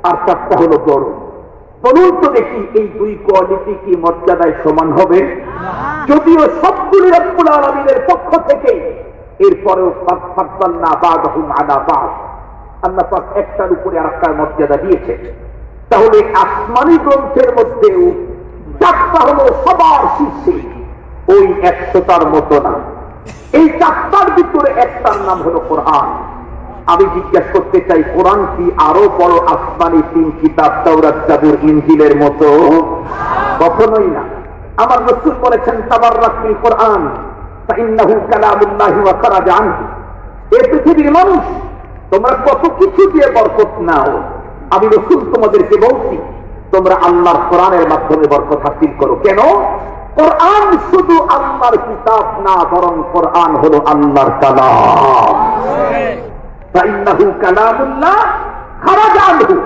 আর 4টা হলো বড়। বলুন তো দেখি, এই দুই কোয়ালিটি কি মর্যাদায় সমান হবে? যদিও সবগুলি রব্বুল আলামিনের পক্ষ থেকে, এরপরেও ফাদদালনা বা'দাহুম আলা বা'দ, আল্লাহ পাক একটার উপরে আরেকটার মর্যাদা দিয়েছে। তাহলে আসমানি গ্রন্থের মধ্যেও 4টা হলো সবার শীর্ষে, ওই 100টার মতো না। এই 4টার ভিতরে একটার নাম হলো কোরআন। আমি জিজ্ঞাসা করতে চাই, কোরআন কি আরো বড় আসমানি 3 কিতাব তাওরাত, জাবুর, ইনজিলের মতো? কখনোই না। আমার রাসূল বলেছেন, তাবাররাক বিল কোরআন ফাইন্নাহু কালামুল্লাহি ওয়া খারাজা আনহু। এই পৃথিবীর মানুষ, তোমরা কত কিছু দিয়ে বরকত নাও, আমি রাসূল তোমাদেরকে বলছি তোমরা আল্লাহর কোরআনের মাধ্যমে বরকত হাসিল করো। কেন? কোরআন শুধু আল্লাহর কিতাব না, বরং কোরআন হলো আল্লাহর কালাম। ফাইন্নাহু কালামুল্লাহ খারাজা আনহু,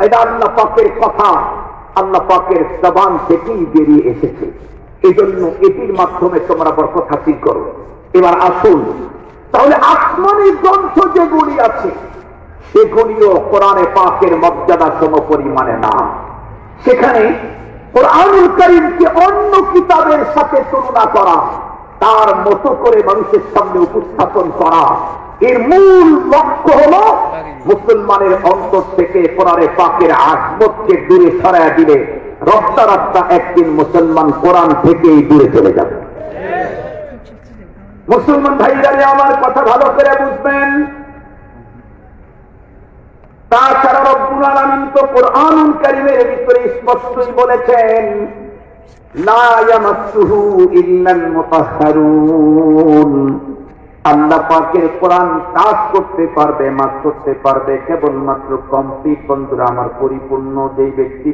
এটা আল্লাহ পাকের কথা, আল্লাহ পাকের জবান থেকেই বেরিয়ে এসেছে। এজন্য এটির মাধ্যমে তোমরা বরকত হাসিল করো। এবার আসুন, তাহলে আসমানি গ্রন্থ যেগুলি আছে সেগুলিও কোরআনে পাকের মর্যাদা সমপরিমাণে না। সেখানে কোরআনুল কারীমকে অন্য কিতাবের সাথে তুলনা করা, তার মতো করে মানুষের সামনে উপস্থাপন করা, এর মূল লক্ষ্য হলো মুসলমানের অন্তর থেকে কোরআনে পাকের আজমতকে দূরে সরাইয়া দিলে রফতা রফতা একদিন মুসলমান কোরআন থেকেই দূরে চলে যাবে। মুসলমান ভাইরা আমার কথা ভালো করে বুঝবেন। তাছাড়া রব্বুল আলামিন তো কোরআনুল কারীমের ভিতরে স্পষ্টই বলেছেন, লা ইয়ামাসসুহু ইল্লাল মুতাহহারুন। আল্লাহ পাকের কোরআন কাজ করতে পারবে, মাস করতে পারবে কেবলমাত্র কমপ্লিট, বন্ধুরা আমার, পরিপূর্ণ যেই ব্যক্তি,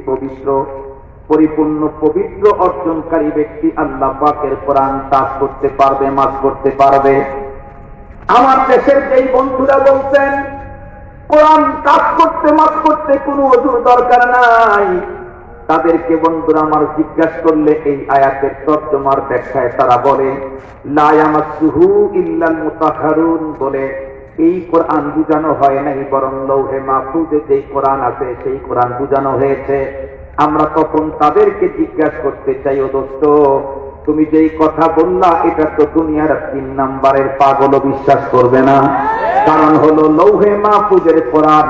পরিপূর্ণ পবিত্র অর্জনকারী ব্যক্তি আল্লাহ পাকের কোরআন কাজ করতে পারবে, মাস করতে পারবে। আমার দেশের যেই বন্ধুরা বলছেন কোরআন কাজ করতে, মাস করতে কোনো ওযুর দরকার নাই, তাদেরকে বন্ধুরা আমার জিজ্ঞাসা করলে এই আয়াতের তর্জমার ব্যাখ্যায় তারা বলে লা ইয়ামাসসুহু ইল্লাল মুতাহহারুন, বলে এই কোরআন বুঝানো হয় নাই, বরং লৌহে মাহফুজে যেই কোরআন আছে সেই কোরআন বুঝানো হয়েছে। আমরা তখন তাদেরকে জিজ্ঞাসা করতে চাই, ও দোস্ত, তুমি যেই কথা বললা এটা তো দুনিয়ার 3 নাম্বারের পাগলও বিশ্বাস করবে না। কারণ হলো লৌহে মাহফুজের কোরআন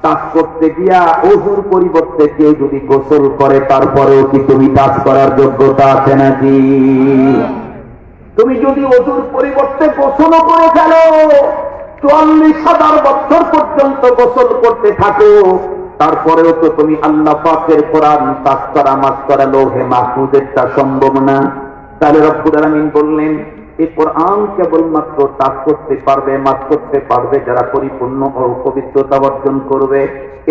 টাচ করতে গিয়া ওযুর পরিবর্তে কেউ যদি গোসল করে তারপরেও কি তুমি টাচ করার যোগ্যতা আছে নাকি? তুমি যদি ওযুর পরিবর্তে গোসলও করে ফেলো, 44,000 বছর পর্যন্ত গোসল করতে থাকো, তারপরেও তো তুমি আল্লাহ পাকের কোরআন টাচ করা মাস করা লৌহে মাহফুজেরটা সম্ভব না। তাহলে রব্বুল আলামিন বললেন এই কোরআন কেবলমাত্র টাচ করতে পারবে, মাস করতে পারবে যারা পরিপূর্ণ ও পবিত্রতা অর্জন করবে।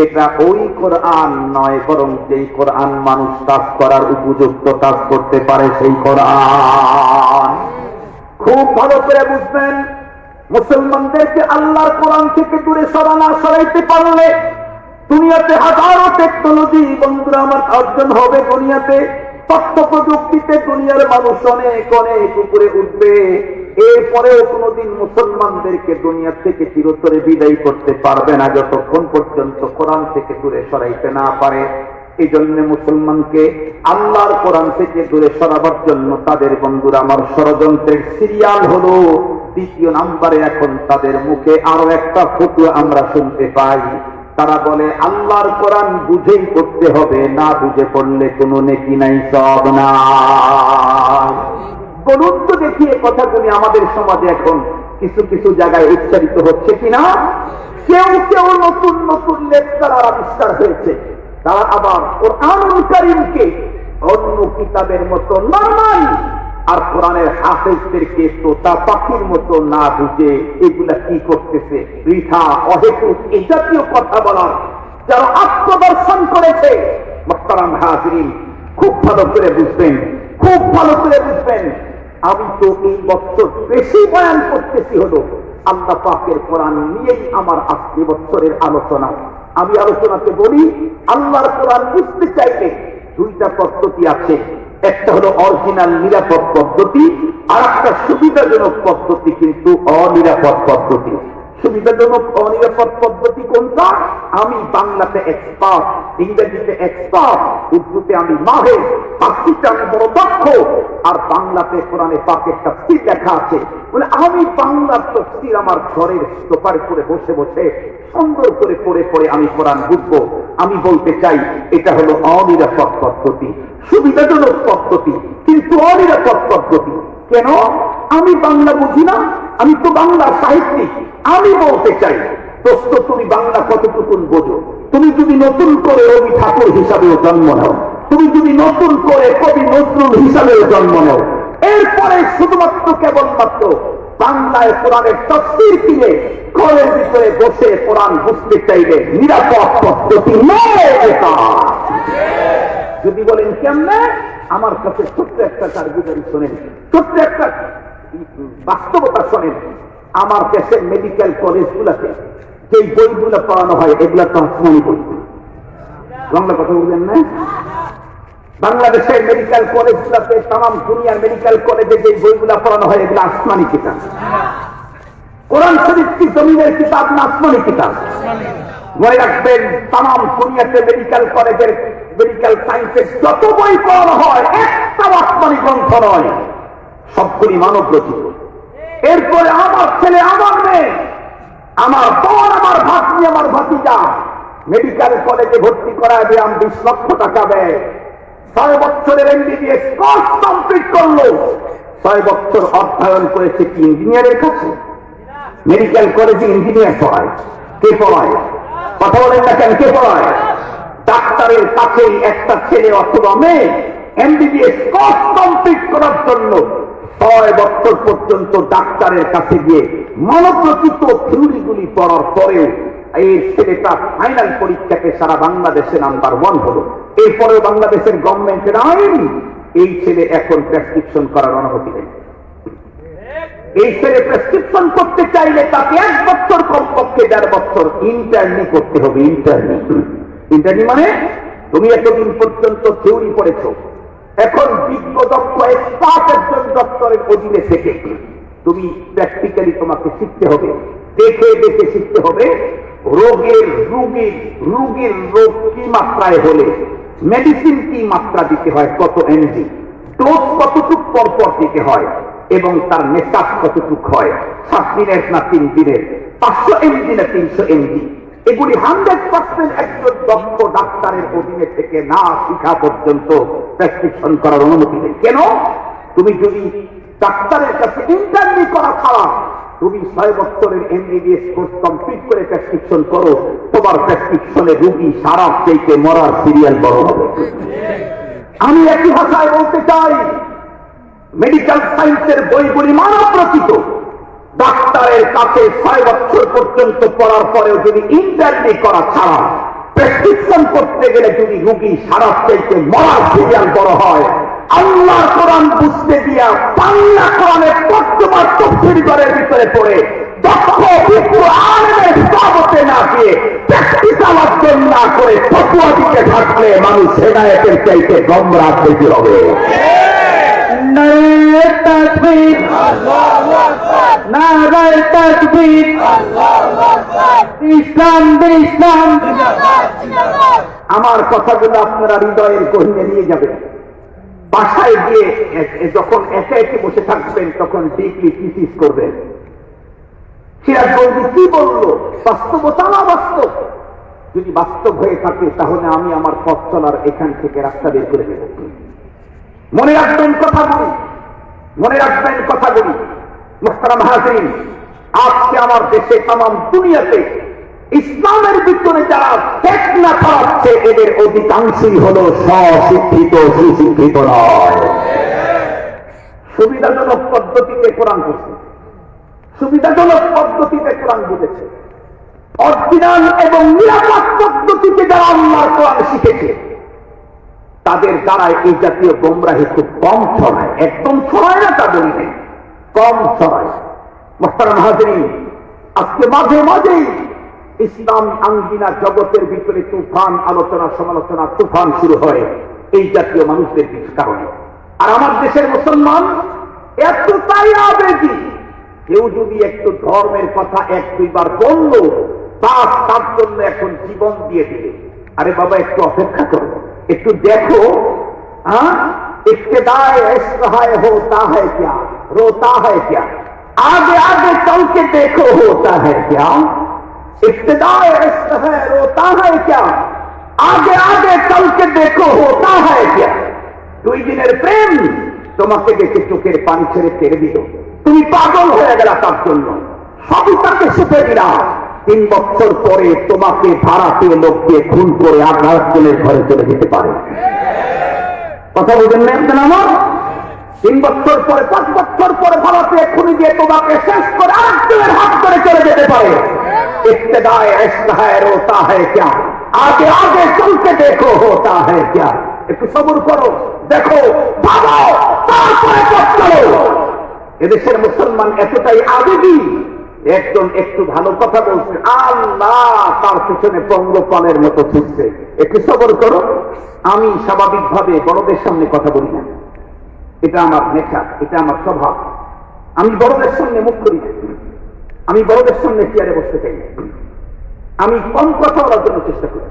এটা ওই কোরআন নয়, বরং যেই কোরআন মানুষ টাচ করার উপযুক্ত টাচ করতে পারে সেই কোরআন। খুব ভালো করে বুঝবেন, মুসলমানদেরকে আল্লাহর কোরআন থেকে দূরে সরাইতে পারলে দুনিয়াতে হাজারো টেকনোলজি বন্ধুরা আমার অর্জন হবে। দুনিয়াতে তথ্য প্রযুক্তিতে দুনিয়ার মানুষ অনেক অনেক উপরে উঠবে, এরপরেও কোনদিন মুসলমানদেরকে দুনিয়া থেকে চিরতরে বিদায় করতে পারবে না যতক্ষণ পর্যন্ত কোরআন থেকে দূরে সরাইতে না পারে। এই জন্য মুসলমানকে আল্লাহর কোরআন থেকে দূরে সরাবার জন্য তাদের বন্ধুরা আমার ষড়যন্ত্রের সিরিয়াল হলো 2 নম্বরে। এখন তাদের মুখে আরো একটা ফতোয়া আমরা শুনতে পাই, তারা বলে আল্লাহর কোরআন বুঝেই করতে হবে, না বুঝে পড়লে কোনো নেকি নাই, সব না। বলুন তো দেখি এ কথাগুলি আমাদের সমাজে এখন কিছু কিছু জায়গায় উচ্চারিত হচ্ছে কিনা? কেউ কেউ নতুন নতুন লেকচারার আবিষ্কার হয়েছে, তারা আবার কোরআনুল কারীমকে অন্য কিতাবের মতো নরমাল আর কোরআনের হাফেজদেরকে তোতা পাখির মতো না বুঝে এগুলা কি করতেছে, বৃথা অহেতুক এই জাতীয় কথা বলার যারা আত্মদর্শন করেছে। মুহতারাম হাজিরিন, খুব ভালো করে বুঝবেন, খুব ভালো করে বুঝবেন। আমি তো এই বছর বেশি বয়ান করতেছি হলো আল্লাহ পাকের কোরআন নিয়েই আমার আজকে বছরের আলোচনা। আমি আলোচনাতে বলি আল্লাহর কোরআন বুঝতে চাইলে 2টা পদ্ধতি আছে। একটা হলো অরিজিনাল নিরাপদ পদ্ধতি, আর একটা সুবিধাজনক পদ্ধতি কিন্তু অনিরাপদ পদ্ধতি। সুবিধাজনক অনিরাপদ পদ্ধতি কোনটা? আমি বাংলাতে এক্সপার্ট, ইংরেজিতে এক্সপার্ট, উর্দুতে আমি মাহের, ফার্সিতে আমি বড় দক্ষ, আর বাংলাতে কোরআনে পাকের তাফসীর লেখা আছে বলে আমি বাংলার তাফসীর আমার ঘরের সোফার করে বসে বসে সুন্দর করে পড়ে পড়ে আমি কোরআন বুঝবো। আমি বলতে চাই এটা হলো অনিরাপদ পদ্ধতি। সুবিধাজনক পদ্ধতি কিন্তু অনিরাপদ পদ্ধতি। কেন? আমি বাংলা বুঝি না, আমি তো বাংলা সাহিত্যিক। আমি বলতে চাই দোস্ত, তুমি বাংলা কতটুকু বোঝো? তুমি যদি নতুন করে রবি ঠাকুর হিসাবেও জন্ম নাও, তুমি যদি নতুন করে কবি নজরুল হিসাবেও জন্ম নাও, এরপরে শুধুমাত্র কেবলমাত্র বাংলায় কোরআনের তাফসীর কিনে ঘরের ভিতরে বসে কোরআন বুঝতে চাইলে নিরাপদ পদ্ধতি নয় এটা। যদি বলেন কেমনে, আমার কাছে ছোট্ট একটা কারগুজারি শোনেন, ছোট্ট একটা বাস্তবতা শোনেন। আমার দেশের মেডিকেল কলেজগুলোতে যে বইগুলো পড়ানো হয় এগুলো তো আসমানি বই। বাংলা কথা বলবেন না? বাংলাদেশের মেডিকেল কলেজগুলোতে, তাম দুনিয়ার মেডিকেল কলেজে যে বইগুলো পড়ানো হয় এগুলো আসমানি কিতাব। কোরআন শরীফ কি জমিনের কিতাব না আসমানি কিতাব? মনে রাখবেন, তাম দুনিয়াতে মেডিকেল কলেজের মেডিকেল সায়েন্সের যত বই পড়ানো হয় একটাও আসমানি গ্রন্থ নয়, সবগুলি মানব রচিত। এরপরে আমার ছেলে, আমার মেয়ে, আমার বোন, আমার ভাগ্নি, আমার ভাতিজা মেডিকেল কলেজে ভর্তি করায় দিলাম 20 লক্ষ টাকা ব্যয়। 6 বছরের MBBS কোর্স কমপ্লিট করলো। 6 বছর অধ্যয়ন করেছে কি ইঞ্জিনিয়ারের কাছে? মেডিকেল কলেজে ইঞ্জিনিয়ার পড়ায়। কে পড়ায়? কথা বলেন না কেন? কে পড়ায়? ডাক্তারের কাছেই একটা ছেলে অথবা মেয়ে MBBS কোর্স কমপ্লিট করার জন্য 6 বছর পর্যন্ত ডাক্তারের কাছে গিয়ে মানবরচিত থিওরিগুলি পড়ার পরেও এই ছেলেটা ফাইনাল পরীক্ষাতে সারা বাংলাদেশে নাম্বার 1 হলো। এরপরেও বাংলাদেশের গভর্নমেন্টের আইন, এই ছেলে এখন প্রেসক্রিপশন করার অনুমতি নেই। এই ছেলে প্রেসক্রিপশন করতে চাইলে তাকে 1 বছর কমপক্ষে 1.5 বছর ইন্টার্নি করতে হবে। ইন্টার্নি মানে তুমি এতদিন পর্যন্ত থিওরি পড়েছ, এখন বিজ্ঞ দক্ষ এক্সপার্ট একজন ডক্টরের অধীনে থেকে তুমি প্র্যাকটিক্যালি তোমাকে শিখতে হবে। দেখে দেখে শিখতে হবে রোগের রোগীর রোগ কি মাত্রায় হলে মেডিসিন কি মাত্রা দিতে হয়, কত এমজি, ডোজ কতটুক পরপর দিতে হয় এবং তার মেকআপ কতটুক হয়, 7 দিনের না 3 দিনের, 500 এমজি না 300 এমজি, এগুলি 100% একজন দক্ষ ডাক্তারের অধীনে থেকে না শিখা পর্যন্ত প্রেসক্রিপশন করার অনুমতি নেই। কেন? তুমি যদি ডাক্তারের কাছে ইন্টারভিউ করা ছাড়া তুমি 6 বছরের এমবিবিএস কোর্স কমপ্লিট করে প্রেসক্রিপশন করো, তোমার প্রেসক্রিপশনে রোগী সারা থেকে মরার সিরিয়াল বড় হবে। আমি একই ভাষায় বলতে চাই, মেডিকেল সায়েন্সের বইগুলি মানব রচিত। ডাক্তারের কাছে 6 বছর পর্যন্ত পড়ার পরেও যদি ইন্টারভিউ করা ছাড়া প্রেসক্রিপশন করতে গেলে যদি রোগী সারা থেকে মরার সিরিয়াল বড় হয়, আল্লাহর কোরআন বুঝতে দিয়া বাংলা কোরআনের তর্জমা তফসির ঘরের ভিতরে পড়ে দক্ষ বিজ্ঞ আলেমের সহবতে না দিয়ে প্র্যাকটিক্যাল অর্জন না করে ফতোয়া দিতে থাকলে মানুষ হেদায়েতের চাইতে গোমরাহ বেশি হবে। নারে তাকবীর, আল্লাহু আকবার, নারে তাকবীর, আল্লাহু আকবার, ইসলাম ইসলাম জিন্দাবাদ জিন্দাবাদ। আমার কথাগুলো আপনারা হৃদয়ের গহীনে নিয়ে যাবেন। বাসায় গিয়ে যখন একে একে বসে থাকবেন তখন ডিপলি থিসিস করবেন। সিরাজগঞ্জি কি বললো, বাস্তবতা না বাস্তব? যদি বাস্তব হয়ে থাকে তাহলে আমি আমার পথ চলার এখান থেকে রাস্তা বের করে দেব। মনে রাখবেন কথাগুলি, মনে রাখবেন কথাগুলি। মুহতারাম হাজিরিন, আজকে আমার দেশে তামাম দুনিয়াতে ইসলামের ভিতরে যারা ফিতনা ছড়াচ্ছে এদের অধিকাংশই হলো স্বশিক্ষিত, সুশিক্ষিত নয়। সুবিধাজনক পদ্ধতিতে কোরআন করছে, সুবিধাজনক পদ্ধতিতে কোরআন বুঝেছে, অরিজিনাল এবং নিরাপদ পদ্ধতিতে যারা আল্লাহর কোরআন শিখেছে তাদের দ্বারাই এই জাতীয় গোমরাহি খুব কম ছড়ায়। একদম ছড়ায় না তা বলি নেই, কম ছড়ায়। মুহতারাম হাজিরিন, আজকে মাঝে মাঝেই ইসলাম আঙ্গিনা জগতের ভিতরে তুফান আলোচনা সমালোচনা তুফান শুরু হয় এই জাতীয় মানুষদের কারণে। আর আমার দেশের মুসলমান এতটাই আবেগী, কেউ যদি একটু ধর্মের কথা 1-2 বার বলল তার জন্য এখন জীবন দিয়ে দিলে। আরে বাবা, একটু অপেক্ষা করো, একটু দেখো। इब्तिदाए इश्क है होता है क्या, रोता है क्या, आगे आगे चल के देखो होता है क्या। इब्तिदाए इश्क है रोता है क्या, आगे आगे चल के देखो होता है क्या। 2 দিনের প্রেম তোমাকে দেখে চোখের পানি ছেড়ে ছেড়ে দিল, তুমি পাগল হয়ে গেলা তার জন্য, সবই তাকে সুপে দিলা। 3 বছর পরে তোমাকে ভাড়াতে লোককে খুন করে আঘাতের ঘরে চলে যেতে পারে। কথা বুঝেন না আপনারা? আমার 3 বছর পরে 5 বছর পরে ভাড়াতে খুনি দিয়ে তোমাকে শেষ করে আরেকজনের হাত করে চলে যেতে পারে। इब्तिदाए इश्क है रोता है क्या, आगे आगे चल के देखो होता है क्या। একটু সবর করো, দেখো, ভাবো, তারপরে পথ চলো। এদেশের মুসলমান এতটাই আবেগী, একজন একটু ভালো কথা বলছে, আল্লাহ তার পিছনে পঙ্গপালের মতো ছুটছে। একটু সবর করো। আমি স্বাভাবিকভাবে বড়দের সামনে কথা বলি না, এটা আমার নেচার, এটা আমার স্বভাব। আমি বড়দের সামনে মুখ করি না, আমি বড়দের সামনে চেয়ারে বসতে চাই না, আমি কম কথা বলার জন্য চেষ্টা করি।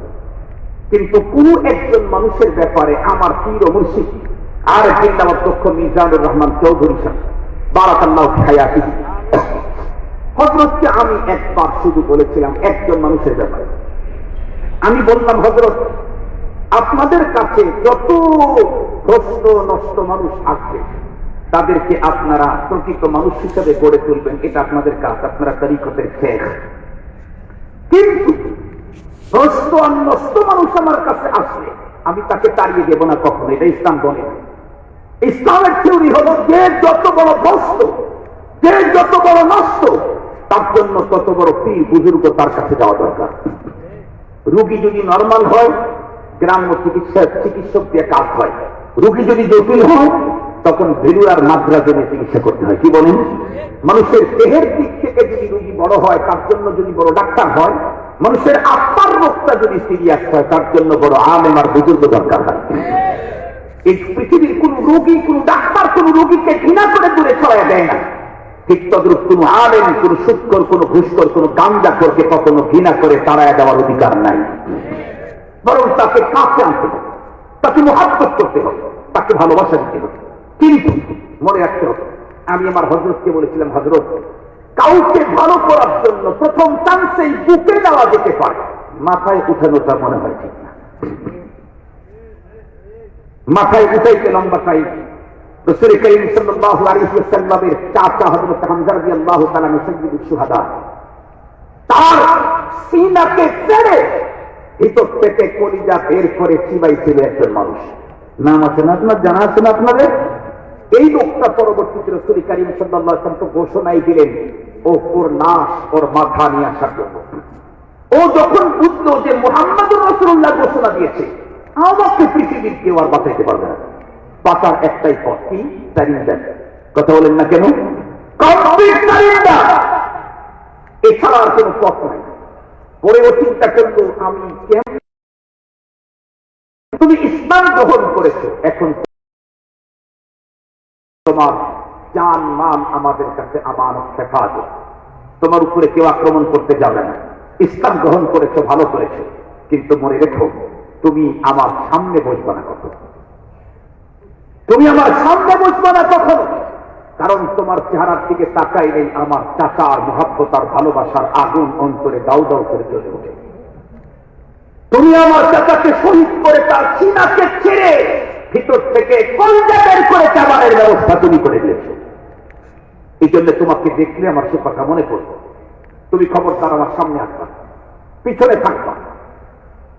কিন্তু কোন একজন মানুষের ব্যাপারে আমার পীর ও মুর্শিদ আর জিন্দাবাদ পক্ষ মিজানুর রহমান চৌধুরী সাহেব বারাকাল্লাহু ফি হায়াতিহি, হযরতকে আমি একবার শুধু বলেছিলাম একজন মানুষের ব্যাপারে। আমি বললাম, হযরত, আপনাদের কাছে যত ভ্রষ্ট নষ্ট মানুষ আসবে তাদেরকে আপনারা প্রকৃত মানুষ হিসেবে গড়ে তুলবেন, এটা আপনাদের কাজ, আপনারা তরিকতের শেখ। কিন্তু ভ্রষ্ট আর নষ্ট মানুষ আমার কাছে আসলে আমি তাকে তাড়িয়ে দেব না কখনো, এটা ইসলাম বলে না। ইসলামের থিওরি হলো যে যত বড় ভ্রষ্ট, যে যত বড় নষ্ট, তার জন্য তত বড় পীর বুজুর্গ তার কাছে যাওয়া দরকার। রোগী যদি নরমাল হয় গ্রাম্য চিকিৎসক দিয়ে কাজ হয়, রোগী যদি জটিল হয় তখন ভেলুরার মাদ্রাজে চিকিৎসা করতে হয়। কি বলেন? মানুষের দেহের দিক থেকে যদি রোগী বড় হয় তার জন্য যদি বড় ডাক্তার হয়, মানুষের আত্মার রোগটা যদি সিরিয়াস হয় তার জন্য বড় আলেম আর বুজুর্গ দরকার হয়। এই পৃথিবীর কোন রোগী, কোন ডাক্তার কোন রোগীকে ঘৃণা করে দূরে ছড়ায় দেয় না। ঠিক তদ্রুপ কোন আলেম, কোন সুৎখোর, কোন ঘুষখোর, কোন গাঞ্জাখোরকে কখনো ঘৃণা করে তাড়ায় দেওয়ার অধিকার নাই, বরং তাকে কাছে আনতে হবে, তাকে মহাব্বত করতে হবে, তাকে ভালোবাসা দিতে হবে। কিন্তু মনে রাখতে হবে, আমি আমার হযরতকে বলেছিলাম, হযরত, কাউকে ভালো করার জন্য প্রথম চান্সেই বুকে দেওয়া যেতে পারে, মাথায় উঠানোটা মনে হয় ঠিক না। মাথায় উঠাইতে লম্বা টাইম। রাসূল করিম সাল্লাল্লাহু আলাইহি ওয়াসাল্লামের চাচা হযরত হামজা রাদিয়াল্লাহু তাআলা সাইয়্যিদুশ শুহাদা, তার সিনাকে ছেড়ে ভিতর থেকে কলিজা বের করে চিবাইছিল একজন মানুষ। নাম আছে না আপনার, জানা আছে না আপনাদের? এই লোকটা পরবর্তীতে রাসূল করিম সাল্লাল্লাহু আলাইহি ওয়াসাল্লাম ঘোষণাই দিলেন ওর নাশ, ওর মাথা নিয়ে আসার জন্য। ও যখন বুঝলো যে মুহাম্মদুর রাসূলুল্লাহ ঘোষণা দিয়েছে, আমাকে পৃথিবীর কেউ আর বাঁচাইতে পারবে না, বাঁচার একটাই পথ, কি? সারিন্ডার। কথা বলেন না কেন? কমপ্লিট সারিন্ডার, এছাড়া আর কোনো পথ নাই। পরে ও চিন্তা করলো, আমি কেমন, তুমি ইসলাম গ্রহণ করেছো, এখন তোমার জান মান আমাদের কাছে আমানত, হেফাজত, তোমার উপরে কেউ আক্রমণ করতে যাবে না। ইসলাম গ্রহণ করেছো, ভালো করেছো, কিন্তু মনে রেখো, তুমি আমার সামনে বসবে না কখনো, তুমি আমার সামনে বসবে না কখনো, কারণ তোমার চেহারার দিকে তাকাই নেই আমার চাচার মহব্বত আর ভালোবাসার আগুন অন্তরে দাউ দাউ করে জ্বলে ওঠে। তুমি আমার চাচাকে শহীদ করে তার সিনাকে ছেড়ে ভিতর থেকে কলজা বের করে চাবানের ব্যবস্থা তুমি করে দিয়েছো। এই জন্য তোমাকে দেখলে আমার সে কথা মনে পড়বে, তুমি খবরদার আমার সামনে আসবা, পিছনে থাকবা।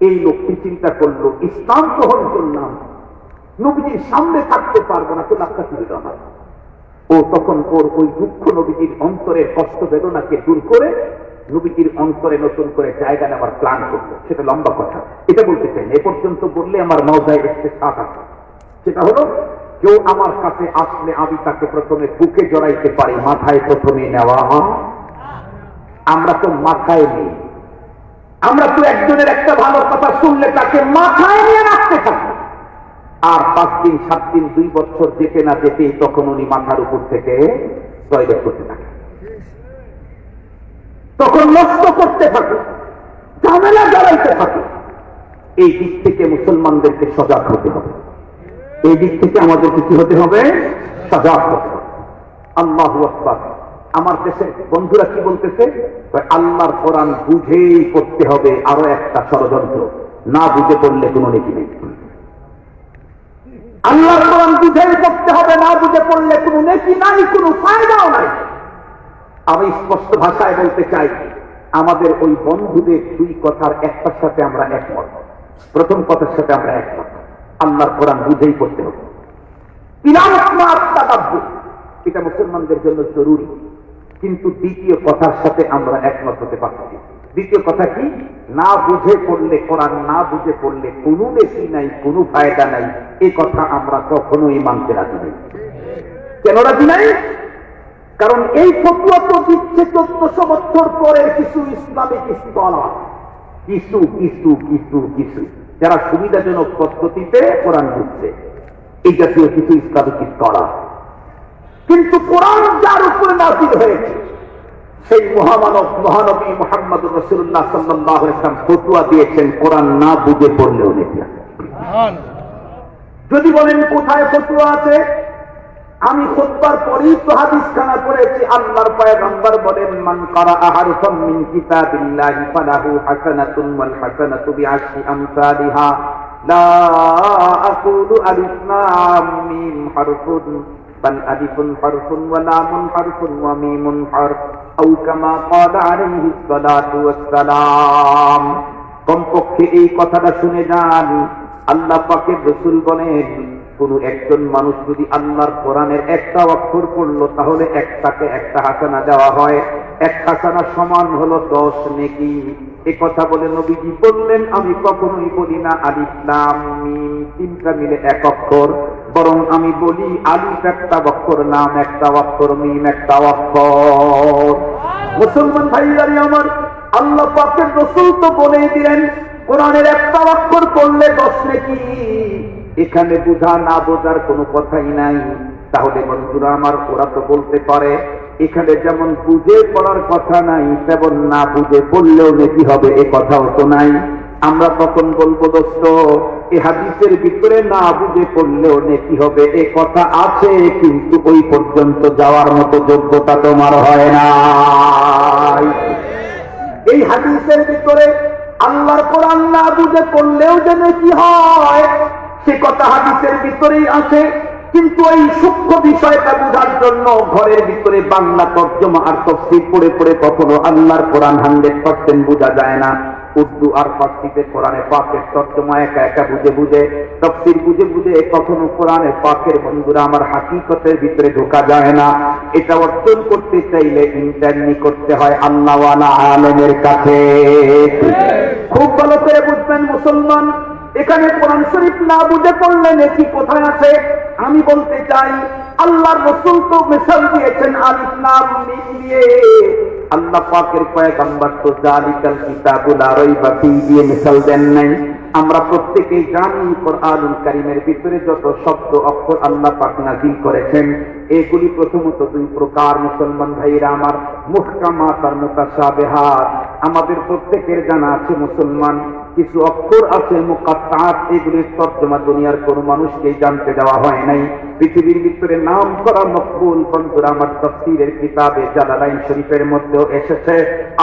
এই লোকটি চিন্তা করলো, ইসলাম গ্রহণ করলাম, নবীজির সামনে থাকতে পারবো না, তো লাভটা কি হলো আমার? ও তখন ওর ওই দুঃখ, নবীজির অন্তরের কষ্ট বেদনাকে দূর করে নবীজির অন্তরে নতুন করে জায়গা নেওয়ার প্ল্যান করলো। সেটা লম্বা কথা, এটা বলতে চাই না, এ পর্যন্ত বললে আমার মজায় এসে সাথ আছে। সেটা হলো, কেউ আমার কাছে আসলে আমি তাকে প্রথমে বুকে জড়াইতে পারি, মাথায় প্রথমে নেওয়া। আমরা তো মাথায় নেই, আমরা তো একজনের একটা ভালো কথা শুনলে তাকে মাথায় নিয়ে রাখতে থাকি, আর 5 দিন 7 দিন 2 বছর যেতে না যেতে তখন উনি মাথার উপর থেকে টয়লেট করতে থাকে, তখন নষ্ট করতে থাকে, ঝামেলা জড়াইতে থাকে। এই দিক থেকে মুসলমানদেরকে সজাগ হতে হবে, এই দিক থেকে আমাদেরকে কি হতে হবে? সজাগ হতে হবে। আল্লাহু আকবার। আমার দেশের বন্ধুরা কি বলতেছে? আল্লাহর কোরআন বুঝেই পড়তে হবে, আরো একটা ষড়যন্ত্র, না বুঝে পড়লে কোনো নেকি নেই। আল্লাহর কোরআন বুঝেই পড়তে হবে, না বুঝে পড়লে কোনো নেকি নাই, কোনো ফায়দাও নাই। আমি স্পষ্ট ভাষায় বলতে চাই, আমাদের ওই বন্ধুদের 2 কথার একটার সাথে আমরা একমত। প্রথম কথার সাথে আমরা একমত, আল্লাহর কোরআন বুঝেই পড়তে হবে। এটা মুসলমানদের জন্য জরুরি, কিন্তু দ্বিতীয় কথার সাথে আমরা একমত হতে পারছি। দ্বিতীয় কথা কি? না বুঝে পড়লে, কোরআন না বুঝে পড়লে কোনো নেকি নাই, কোনো ফায়দা নাই, এই কথা আমরা কখনোই মানতে রাজি নাই। কেন রাজি নাই? কারণ এই ফতোয়া তো দিচ্ছে 1400 বছর পরের কিছু ইসলামিক স্কলার, কিছু যারা সুবিধাজনক পদ্ধতিতে কোরআন বুঝছে, এই জাতীয় কিছু ইসলামিক স্কলার। কিন্তু কোরআন যার উপরে নাযিল হয়েছে, সেই মহামানব মহানবী মুহাম্মদুর রাসূলুল্লাহ সাল্লাল্লাহু আলাইহি ওয়াসাল্লাম ফতোয়া দিয়েছেন কোরআন না বুঝে পড়লেও নেকি আছে। যদি বলেন কোথায় ফতোয়া আছে, আমি খুতবার পরেই তো হাদিস খানা করেছি। আল্লাহর পয়গম্বর বলেন, মান কারাআ হারফাম মিন কিতাবিল্লাহি ফালাহু হাসানাতুন ওয়াল হাসানাতু বিআশরি আমসালিহা লা আকুলু আলিফ লাম মিম হারফুন বাল আলিফুন হারফুন ওয়া লামুন হারফুন ওয়া মিমুন হারফ আও কামা ক্বালা আলাইহিস সালাতু ওয়াস সালাম। কমপক্ষে এই কথাটা শুনে যান, আল্লাহ পাকের রাসূল বলেন, কোন একজন মানুষ যদি আল্লাহর কোরআনের একটা অক্ষর পড়লো, তাহলে একটাকে একটা হাসানা দেওয়া হয়, 1 হাসানা সমান হলো 10 নেকি। এই কথা বলে নবীজি বললেন, আমি কখনোই বলি না আলিফ লাম মিম 3টা মিলে 1 অক্ষর, বরং আমি বলি আলিফ একটা অক্ষর, লাম একটা অক্ষর, মিম একটা অক্ষর। মুসলমান ভাইরা আমার, আল্লাহ পাকের রাসূল তো বলেই দিলেন, কোরআনের একটা অক্ষর পড়লে 10 নেকি। এখানে বোঝা না বোঝার কোনো কথাই নাই। তাহলে বন্ধুরা আমার, ওরা তো বলতে পারে এখানে যেমন বুঝে পড়ার কথা নাই, তেমন না বুঝে পড়লেও নেকি হবে এ কথাও তো নাই। আমরা তখন বলবো দোস্ত, এ হাদিসের ভিতরে না বুঝে পড়লেও নেকি হবে এ কথা আছে, কিন্তু ওই পর্যন্ত যাওয়ার মতো যোগ্যতা তোমার হয় না। এই হাদিসের ভিতরে আল্লাহর কোরআন না বুঝে পড়লেও যে নেকি হয় সে কথা হাদিসের ভিতরেই আছে, কিন্তু এই সূক্ষ্ম বিষয়টা বোঝার জন্য ঘরের ভিতরে বাংলা তর্জমা আর তাফসীর পড়ে পড়ে কখনো আল্লাহর কোরআন 100% বোঝা যায় না। উর্দু আর ফার্সিতে কোরআনে পাকের তর্জমা একা একা বুঝে বুঝে, তাফসীর বুঝে বুঝে কখনো কোরআনে পাকের বন্ধুরা আমার হাকিকতের ভিতরে ঢোকা যায় না। এটা অর্জন করতে চাইলে ইন্টারনি করতে হয় আল্লাহওয়ালা আলেমের কাছে। খুব ভালো করে বুঝবেন মুসলমান, এখানে কোরআন শরীফ না বুঝে পড়লে নেকি কোথায় আছে? আমি বলতে চাই, আল্লাহর রাসূল তো মিসাল দিয়েছেন আলিফ লাম মিম দিয়ে। আল্লাহ পাকের পয়গম্বর তো জালিকাল কিতাবুল লা রাইবা ফীহি দিয়ে মিসাল দেন নাই। আমরা প্রত্যেকেই জানি কোরআনুল কারীমের ভিতরে যত শব্দ অক্ষর আল্লাহ পাক নাযিল করেছেন এগুলি প্রথমত দুই প্রকার। মুসলমান ভাইরা আমার, মুহকামাত আর মুতাশাবিহাত। আমাদের প্রত্যেকের জানা আছে মুসলমান, কিছু অক্ষর আছে মুকাত্তাআত, এগুলির তর্জমা দুনিয়ার কোন মানুষকেই জানতে দেওয়া হয় নাই। পৃথিবীর ভিতরে নাম করা মকবুল বন্ধুরা আমার তাফসীরের কিতাবে জালালাইন শরীফের মধ্যেও এসেছে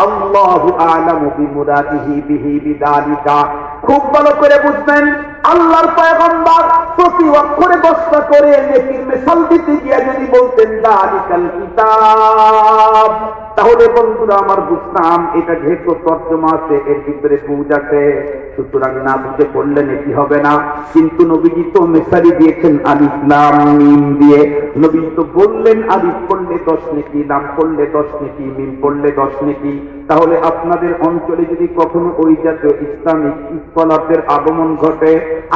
আল্লাহু আ'লামু বিমুরাদিহি বিহি বিযালিকা। খুব ভালো করে বুঝবেন, আল্লাহর পয়গম্বর প্রতি অক্ষরে 10টা করে নেকির মিসাল দিতে গিয়ে যদি বলতেন যালিকাল কিতাব, তাহলে বন্ধুরা আমার বুঝতাম এটা যেহেতু তর্জমা আছে এর ভিতরে বুঝ আছে, সুতরাং না বুঝে পড়লে নেকি হবে না। কিন্তু নবীজি তো মিসালি দিয়েছেন আলিফ লাম মিম দিয়ে। নবী তো বললেন আলিফ পড়লে 10 নেকি, লাম পড়লে 10 নেকি, মিম পড়লে 10 নেকি। তাহলে আপনাদের অঞ্চলে যদি কখনো ওই জাতীয় ইসলামিক স্কলারদের আগমন ঘটে,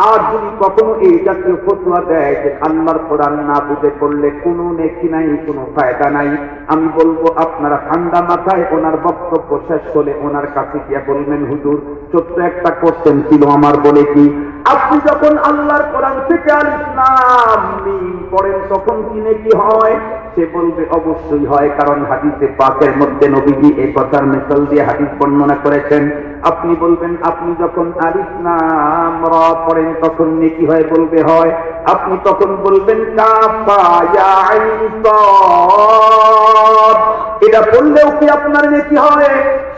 আর যদি কখনো এই জাতীয় ফতোয়া দেয় যে আল্লাহর কোরআন না বুঝে পড়লে কোনো নেকি নাই, কোনো ফায়দা নাই, আমি বলবো আপনারা ঠান্ডা মাথায় ওনার বক্তব্য শেষ হলে ওনার কাছে গিয়ে বলবেন, হুজুর ছোট্ট একটা কোশ্চেন ছিল আমার, বলে কি আপনি যখন আল্লাহর কোরআন থেকে আলিফ লাম মিম পড়েন তখন কি নেকি হয়? সে বলবে অবশ্যই হয়, কারণ হাদিসে পাকের মধ্যে নবীজি এই কথার মিসাল দিয়ে হাদিস বর্ণনা করেছেন। আপনি বলবেন আপনি যখন আলিফ লাম রা পড়েন তখন নেকি হয়? বলবে হয়। আপনি তখন বলবেন কাফ হা ইয়া আইন সাদ, এটা পড়লেও কি আপনার নেকি হয়?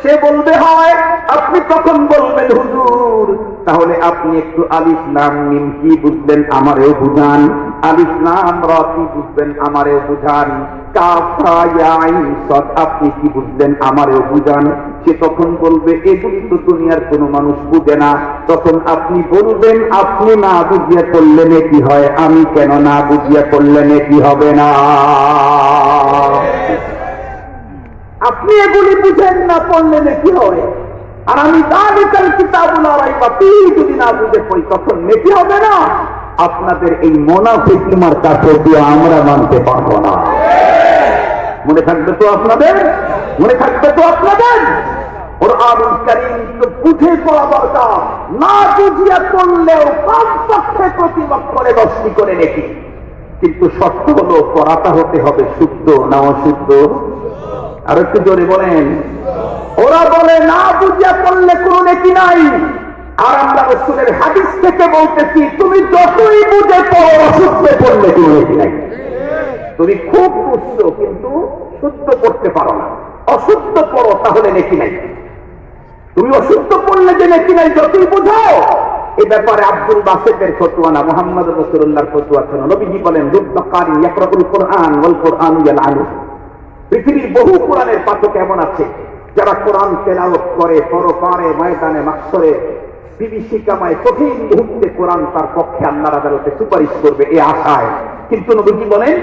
সে বলবে হয়। আপনি তখন বলবেন হুজুর তাহলে আপনি একটু আলিফ লাম মিম কি বুঝবেন আমারেও বুঝান, আলিফ লাম রা কি বুঝবেন আমারেও বুঝান, কাফ হা ইয়া আইন সাদ আপনি কি বুঝবেন আমারেও বুঝান। সে তখন বলবে এগুলি তো দুনিয়ার কোনো মানুষ বুঝে না। তখন আপনি বলবেন আপনি না বুঝিয়ে পড়লে নেকি হয়, আমি কেন না বুঝিয়ে পড়লে নেকি হবে না? আপনি এগুলি বুঝেন না, পড়লে নেকি হয়, আর আমি যালিকাল কিতাবুল লা রাইবা ফীহি যদি না বুঝে পড়ি তখন নেকি হবে না। আপনাদের এই মুনাফিকি মার্কা ফতোয়া আমরা মানতে পারবো না। মনে থাকবে তো আপনাদের? মনে থাকবে তো আপনাদের? কোরআনুল কারীম তো বুঝে পড়া দরকার, না বুঝিয়া পড়লেও কমপক্ষে প্রতি অক্ষরে 10টি করে নেকি। কিন্তু শর্ত হলো পড়াটা হতে হবে শুদ্ধ না অশুদ্ধ। আর একটু জোরে বলেন। ওরা বলে না বুঝিয়া পড়লে কোনো নেকি নাই, আর আমরা রাসূলের হাদিস থেকে বলতেছি তুমি যতই বুঝে পড়ো অশুদ্ধ পড়লে কোনো নেকি নাই। তুমি খুব বুঝছো কিন্তু শুদ্ধ পড়তে পারো না, অশুদ্ধ পড়ো তাহলে নেকি নাই। তুমি অশুদ্ধ পড়লে যে নেকি নাই যতই বুঝাও। এই ব্যাপারে আব্দুল বাসিতের ফতোয়া না, মুহাম্মদ রাসূলুল্লাহর ফতোয়া ছিল। নবীজি বলেন রুব্বা কারি ইয়াকরাউল কোরআন ওয়াল কোরআনু ইয়ালআনু। পৃথিবীর বহু কোরআনের পাঠক এমন আছে যারা কোরআন তেলাওয়াত করে পরপারে ময়দানে মাহশরে বিভীষিকাময় কঠিন মুহূর্তে কোরআন তার পক্ষে আল্লাহর আদালতে সুপারিশ করবে এই আশায়। কিন্তু নবীজি বলেন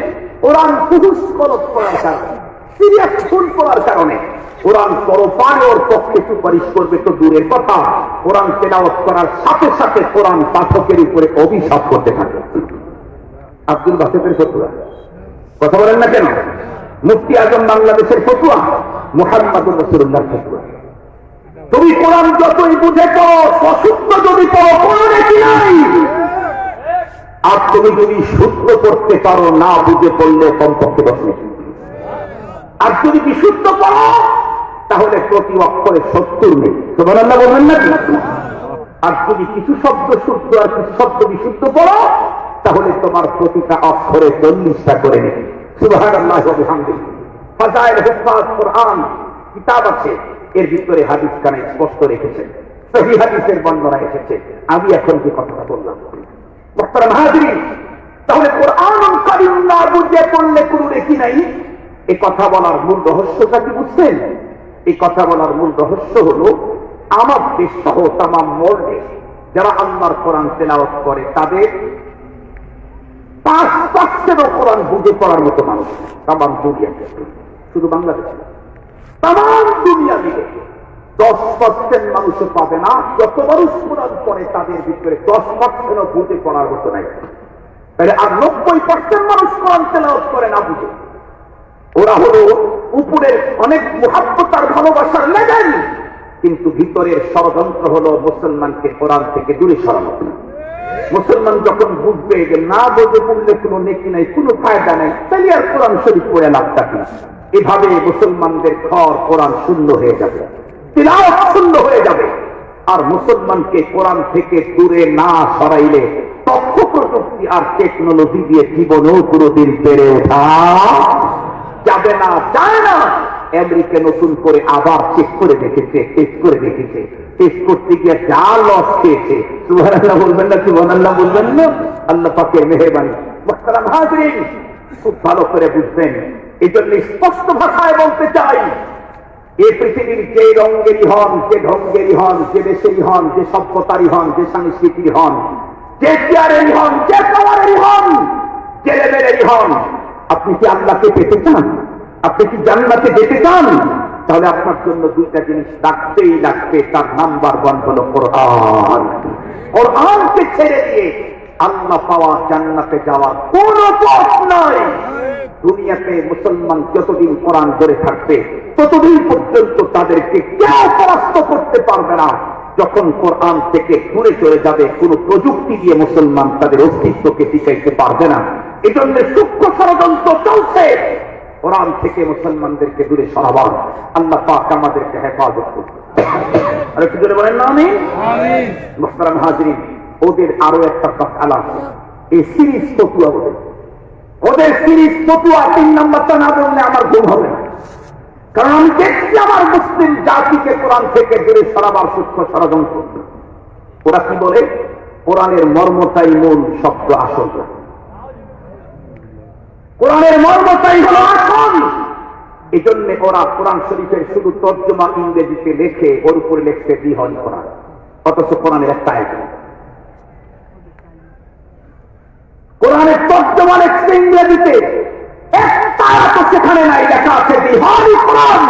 কোরআন ফুহুশ কলব করার কারণে, সিরিয়াস ফুল পড়ার কারণে কোরআন পরপারে ওর পক্ষে সুপারিশ করবে তো দূরের কথা, কোরআন তেলাওয়াত করার সাথে সাথে কোরআন পাঠকের উপরে অভিশাপ করতে থাকে। আব্দুল বাসিতের ফতোয়া, কথা বলেন না কেন? মুফতি আজম বাংলাদেশের ফতোয়া, মুহাম্মদুর রাসূলুল্লাহর ফতোয়া। তুমি কোরআন যতই বুঝে পড়ো, অশুদ্ধ যদি পড়ো কোনো নেকি নাই। আর তুমি যদি শুদ্ধ পড়তে পারো না বুঝে পড়লে কমপক্ষে 10 নেকি। আর যদি বিশুদ্ধ পড়ো তাহলে প্রতি অক্ষরে 70 নেই। সুবহানাল্লাহ বলবেন না? আর যদি কিছু শব্দ শুদ্ধ আর কিছু শব্দ বিশুদ্ধ পড়ো তাহলে তোমার প্রতিটা অক্ষরে 40টা করে নেই। সুবহানাল্লাহ ওয়া বিহামদিহি। ফাজাইল হিফাজ কোরআন কিতাব আছে, এর ভিতরে হাদিস কানে স্পষ্ট রেখেছেন, সহিহ হাদিসের বর্ণনা এসেছে। আমি এখন যে কথাটা বললাম, মুহতারাম হাজিরিন, তাহলে কোরআনুল কারীম না বুঝে পড়লে কোনো নেকি নাই। এই কথা বলার মূল রহস্যটা কি বুঝছেন? এই কথা বলার মূল রহস্য হলো আমার দেশ সহ তামাম ওয়ার্ল্ডে যারা আল্লাহর কোরআন তেলাওয়াত করে তাদের 5% কোরআন বুঝে পড়ার মতো মানুষ তামাম দুনিয়াতে, শুধু বাংলাদেশে, তামাম দুনিয়া মিলে 10% মানুষও পাবে না। যত মানুষ কোরআন পড়ে তাদের ভিতরে 10% বুঝে পড়ার মতো নাই। তাহলে আর 90% মানুষ কোরআন তেলাওয়াত করে না বুঝে। ওরা হলো উপরের অনেক মুহাব্বত আর ভালোবাসার লেগেন, কিন্তু ভিতরের ষড়যন্ত্র হলো মুসলমানকে কোরআন থেকে দূরে সরানো। মুসলমান যখন বুঝবে যে না বুঝে পড়লে কোনো নেকি নাই, কোনো ফায়দা নাই, তাহলে আর কোরআন শরীফ পড়ে লাভটা কি? এভাবে মুসলমানদের ঘর কোরআন শূন্য হয়ে যাবে, তিলাওয়াত শূন্য হয়ে যাবে। আর মুসলমানকে কোরআন থেকে দূরে না সরাইলে তথ্য প্রযুক্তি আর টেকনোলজি দিয়ে জীবনেও কোনোদিন পেরে ওঠা যাবে না, যায় না। আমেরিকা নতুন করে আবার চেক করে দেখেছে, টেস্ট করে দেখেছে, টেস্ট করতে গিয়ে যা লস খেয়েছে। সুবহানাল্লাহ বলবেন না? সুবহানাল্লাহ বলবেন না? আল্লাহ পাকের মেহেরবানি। মুহতারাম হাজিরিন, খুব ভালো করে বুঝবেন। এই জন্য স্পষ্ট ভাষায় বলতে চাই, এই পৃথিবীর যে রঙেরই হন, যে ঢঙ্গেরই হন, যে দেশেরই হন, যে সভ্যতারই হন, যে সংস্কৃতির হন, যে চেয়ারেরই হন, যে পাওয়ারেরই হন, যে লেভেলেরই হন, আপনি কি আল্লাহকে পেতে চান? আপনি কি জান্নাতে যেতে চান? তাহলে আপনার জন্য দুইটা জিনিস রাখতেই লাগবে। তার নাম্বার 1 হলো কোরআন। কোরআনকে ছেড়ে দিয়ে আল্লাহ পাওয়া, জান্নাতে যাওয়ার কোন পথ নাই। দুনিয়াতে মুসলমান যতদিন কোরআন ধরে থাকবে ততদিন পর্যন্ত তাদেরকে কেউ পরাস্ত করতে পারবে না। যখন কোরআন থেকে দূরে চলে যাবে, কোন প্রযুক্তি দিয়ে মুসলমান তাদের অস্তিত্বকে টিকাইতে পারবে না। এজন্য সূক্ষ্ম ষড়যন্ত্র চলছে কোরআন থেকে মুসলমানদেরকে দূরে সরাবার। আল্লাহ পাক আমাদেরকে হেফাজত করুন। আর একটু জোরে বলেন না আমিন। মুহতারাম হাজিরিন, ওদের আরো একটা কথা, এই সিরিজ ফতুয়া, ওদের সিরিজ ফতুয়া 3 নম্বরটা না বললে আমার ঘুম হবে না। কারণ আমি দেখছি আমার মুসলিম জাতিকে কোরআন থেকে দূরে সরাবার সূক্ষ্ম ষড়যন্ত্র। ওরা কি বলে? কোরআনের মর্মটাই মূল, শব্দ আসল। কোরআনের মর্মটাই হলো আসল। এই জন্য ওরা কোরআন শরীফের শুধু তর্জমা ইংরেজিতে লেখে, ওর উপরে লেখছে বিহন কোরআন, অথচ কোরআনের একটা আয়াত। কোরআনের তর্জমা লেখছে ইংরেজিতে, একটা আয়াত সেখানে নাই, লেখা আছে বিহন কোরআন।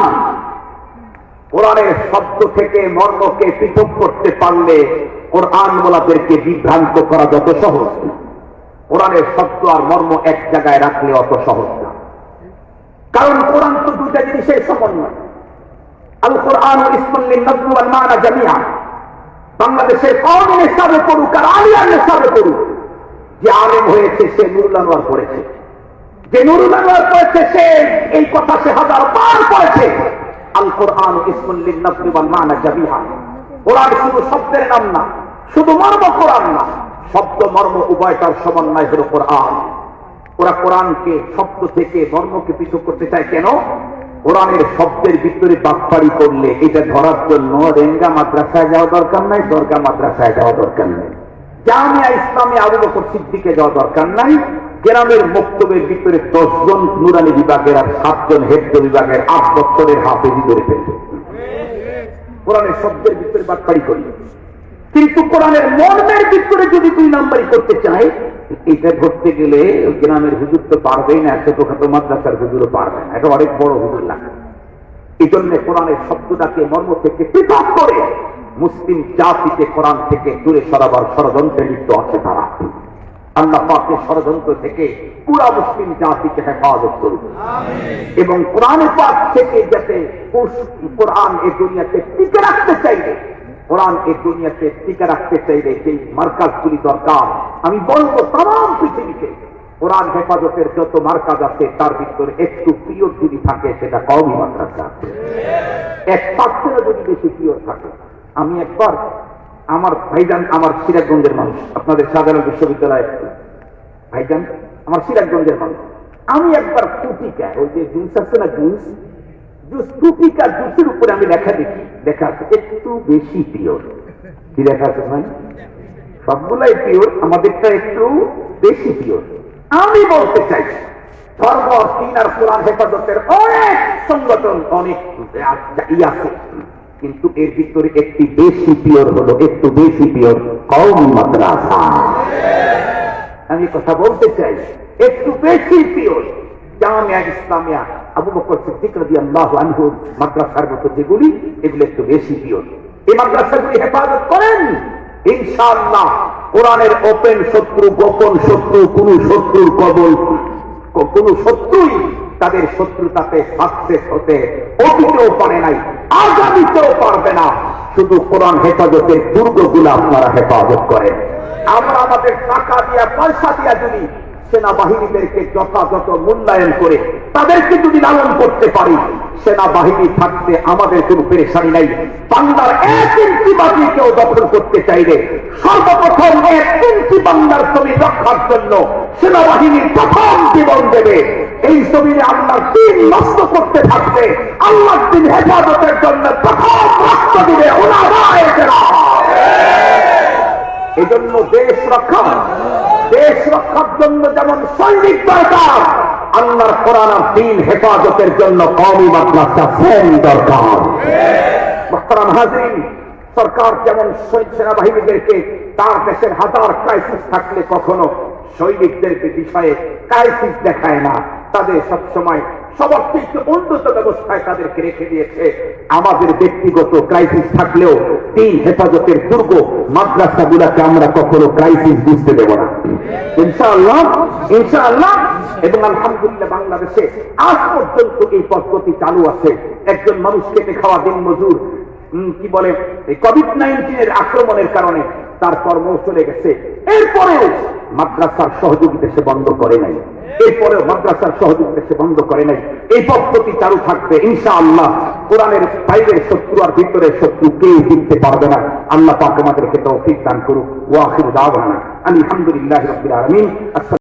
কোরআনের শব্দ থেকে মর্মকে পৃথক করতে পারলে কোরআন ওয়ালাদেরকে বিভ্রান্ত করা যত সহজ, কোরআনের শব্দ আর মর্ম এক জায়গায় রাখলে অত সহজ না। কারণ কোরআন তো দুইটা জিনিসের সমন্বয়। আল কোরআন ইসমুল লিন-নাজম ওয়াল মা'না জামিআ। বাংলাদেশের কোন নেশাবে পড়ুক আর আলিয়ার নেশাবে পড়ুক, যে আলেম হয়েছে সে নুরুল আনোয়ার পড়েছে, যে নুরুল আনোয়ার পড়েছে সে এই কথা সে 1000 বার পড়েছে। আল কোরআন ইসমুল লিন-নাজম ওয়াল মা'না জামিআ। কোরআন শুধু শব্দের নাম না, শুধু মর্ম কোরআন না, শব্দ মর্ম উভয়টার সমন্বয় হল কোরআন। ওরা কোরআনকে শব্দ থেকে মর্মকে পৃথক করতে চায় কেন? কোরআনের শব্দের ভিতরে বাটপাড়ি করলে এটা ধরার জন্য রেঙ্গা মাদ্রাসায় যাওয়া দরকার নাই, দরগা মাদ্রাসায় যাওয়া দরকার নাই, জামিয়া ইসলামে আবু বকর সিদ্দিকে যাওয়া দরকার নাই। গ্রামের মক্তবের ভিতরে 10 জন নুরানি বিভাগের আর 7 জন হেফজ বিভাগের 8 বছরের হাফেজি ধরে ফেলবে কোরআনের শব্দের ভিতরে বাটপাড়ি করলে। কিন্তু কোরআনের মর্মের ভিতরে যদি 2 নাম্বারই করতে চাই, এটা ধরতে গেলে গ্রামের হুজুর তো পারবেই না, ছোটখাটো মাদ্রাসার হুজুরও পারবে না, এটা অনেক বড় হুজুর লাগে। এই জন্য কোরআনের শব্দটাকে মর্ম থেকে পৃথক করে মুসলিম জাতিকে কোরআন থেকে দূরে সরাবার ষড়যন্ত্রে লিপ্ত আছে তারা। আল্লাহ পাকের ষড়যন্ত্র থেকে পুরা মুসলিম জাতিকে হেফাজত করুন এবং কোরআন পাক থেকে যাতে কোরআন এই দুনিয়াতে টিকে রাখতে চাইবে, কোরআন এই দুনিয়াতে টিকে রাখতে চাইলে সেই মার্কাজগুলি দরকার। আমি বলবো তাম পৃথিবীতে কোরআন হেফাজতের যত মার্কাজ আছে তার ভিতরে একটু পিওর যদি থাকে সেটা কওমি মাদ্রাসা। 1% যদি বেশি পিওর থাকে। আমি একবার আমার ভাইজান, আমার সিরাজগঞ্জের মানুষ, আপনাদের শাহজালাল বিশ্ববিদ্যালয় ভাইজান আমার সিরাজগঞ্জের মানুষ, আমি একবার টুপিকা, ওই যে জুস আছে না, জুস টুপিকা জুসের উপরে আমি লেখা দেখি, লেখা আছে একটু বেশি পিওর। কি লেখা আছে ভাই? সবগুলাই পিওর, আমাদেরটা একটু বেশি পিওর। আমি বলতে চাই ধর্ম, দিন আর কোরআন হেফাজতের অনেক সংগঠন, অনেক আছে, কিন্তু এর ভিতরে একটি বেশি পিওর হলো, একটু বেশি পিওর কওমি মাদ্রাসা। আমি কথা বলতে চাই একটু বেশি পিওর জামিয়া ইসলামিয়া আবু বকর সিদ্দিক রাদিয়াল্লাহু আনহু মাদ্রাসার মতো যেগুলি, এগুলো একটু বেশি পিওর। এই মাদ্রাসাগুলি হেফাজত করেন ইনশাআল্লাহ। কোরআনের ওপেন শত্রু, গোপন শত্রু, কোন শত্রুর কবল, কোন শত্রুই তাদের শত্রুতাতে সাকসেস হতে অতীতেও পারে নাই, আগামীতেও পারবে না। শুধু কোরআন হেফাজতের দুর্গগুলো আপনারা হেফাজত করেন। আমরা আমাদের টাকা দিয়া, পয়সা দিয়া যদি সেনাবাহিনীদেরকে যথাযথ মূল্যায়ন করে তাদেরকে যদি লালন করতে পারি, সেনাবাহিনী থাকতে আমাদের কোনো পেরেশানি নাই। বাংলার 1 ইঞ্চি মাটি কেউ দখল করতে চাইলে সর্বপ্রথম 1 ইঞ্চি বাংলার জমি রক্ষার জন্য সেনাবাহিনীর প্রথম জীবন দেবে। এই জমিনে আল্লাহর দিন নষ্ট করতে থাকবে, আল্লাহর দিন হেফাজতের জন্য প্রথম রক্ত দিবে উলামায়ে কেরাম। এই জন্য দেশ রক্ষার জন্য যেমন সৈনিক দরকার, আল্লাহর কোরআন আর দ্বীন হেফাজতের জন্য কওমি মাদ্রাসা দরকার। মুহতারাম হাজিরিন, সরকার যেমন সেনাবাহিনীদেরকে তার দেশের হাজার ক্রাইসিস থাকলে কখনো সৈনিকদেরকে বিষয়ে ক্রাইসিস দেখায় না, তাদের সবসময় সবার থেকে উন্নত ব্যবস্থায় তাদেরকে রেখে দিয়েছে। আমাদের ব্যক্তিগত ক্রাইসিস থাকলেও দ্বীন হেফাজতের দুর্গ মাদ্রাসাগুলোকে আমরা কখনো ক্রাইসিস বুঝতে দেব না, ইনশাআল্লাহ, ইনশাআল্লাহ। এবং আলহামদুলিল্লাহ বাংলাদেশে আজ পর্যন্ত এই পদ্ধতি চালু আছে। একজন মানুষ খেটে খাওয়া দিন মজুর, কি বলে, কোভিড-19 আক্রমণের কারণে তার কর্ম চলে গেছে, এরপরেও মাদ্রাসার সহযোগিতা সে বন্ধ করে নাই, এরপরেও মাদ্রাসার সহযোগিতা সে বন্ধ করে নাই। এই পদ্ধতি চালু থাকবে ইনশাআল্লাহ। কোরআনের বাইরের শত্রু আর ভিতরের শত্রু কেউ জিততে পারবে না। আল্লাহ পাক আমাদেরকে তৌফিক দান করুক। ওয়া আখিরু দাওয়ানা আলহামদুলিল্লাহি রাব্বিল আলামিন।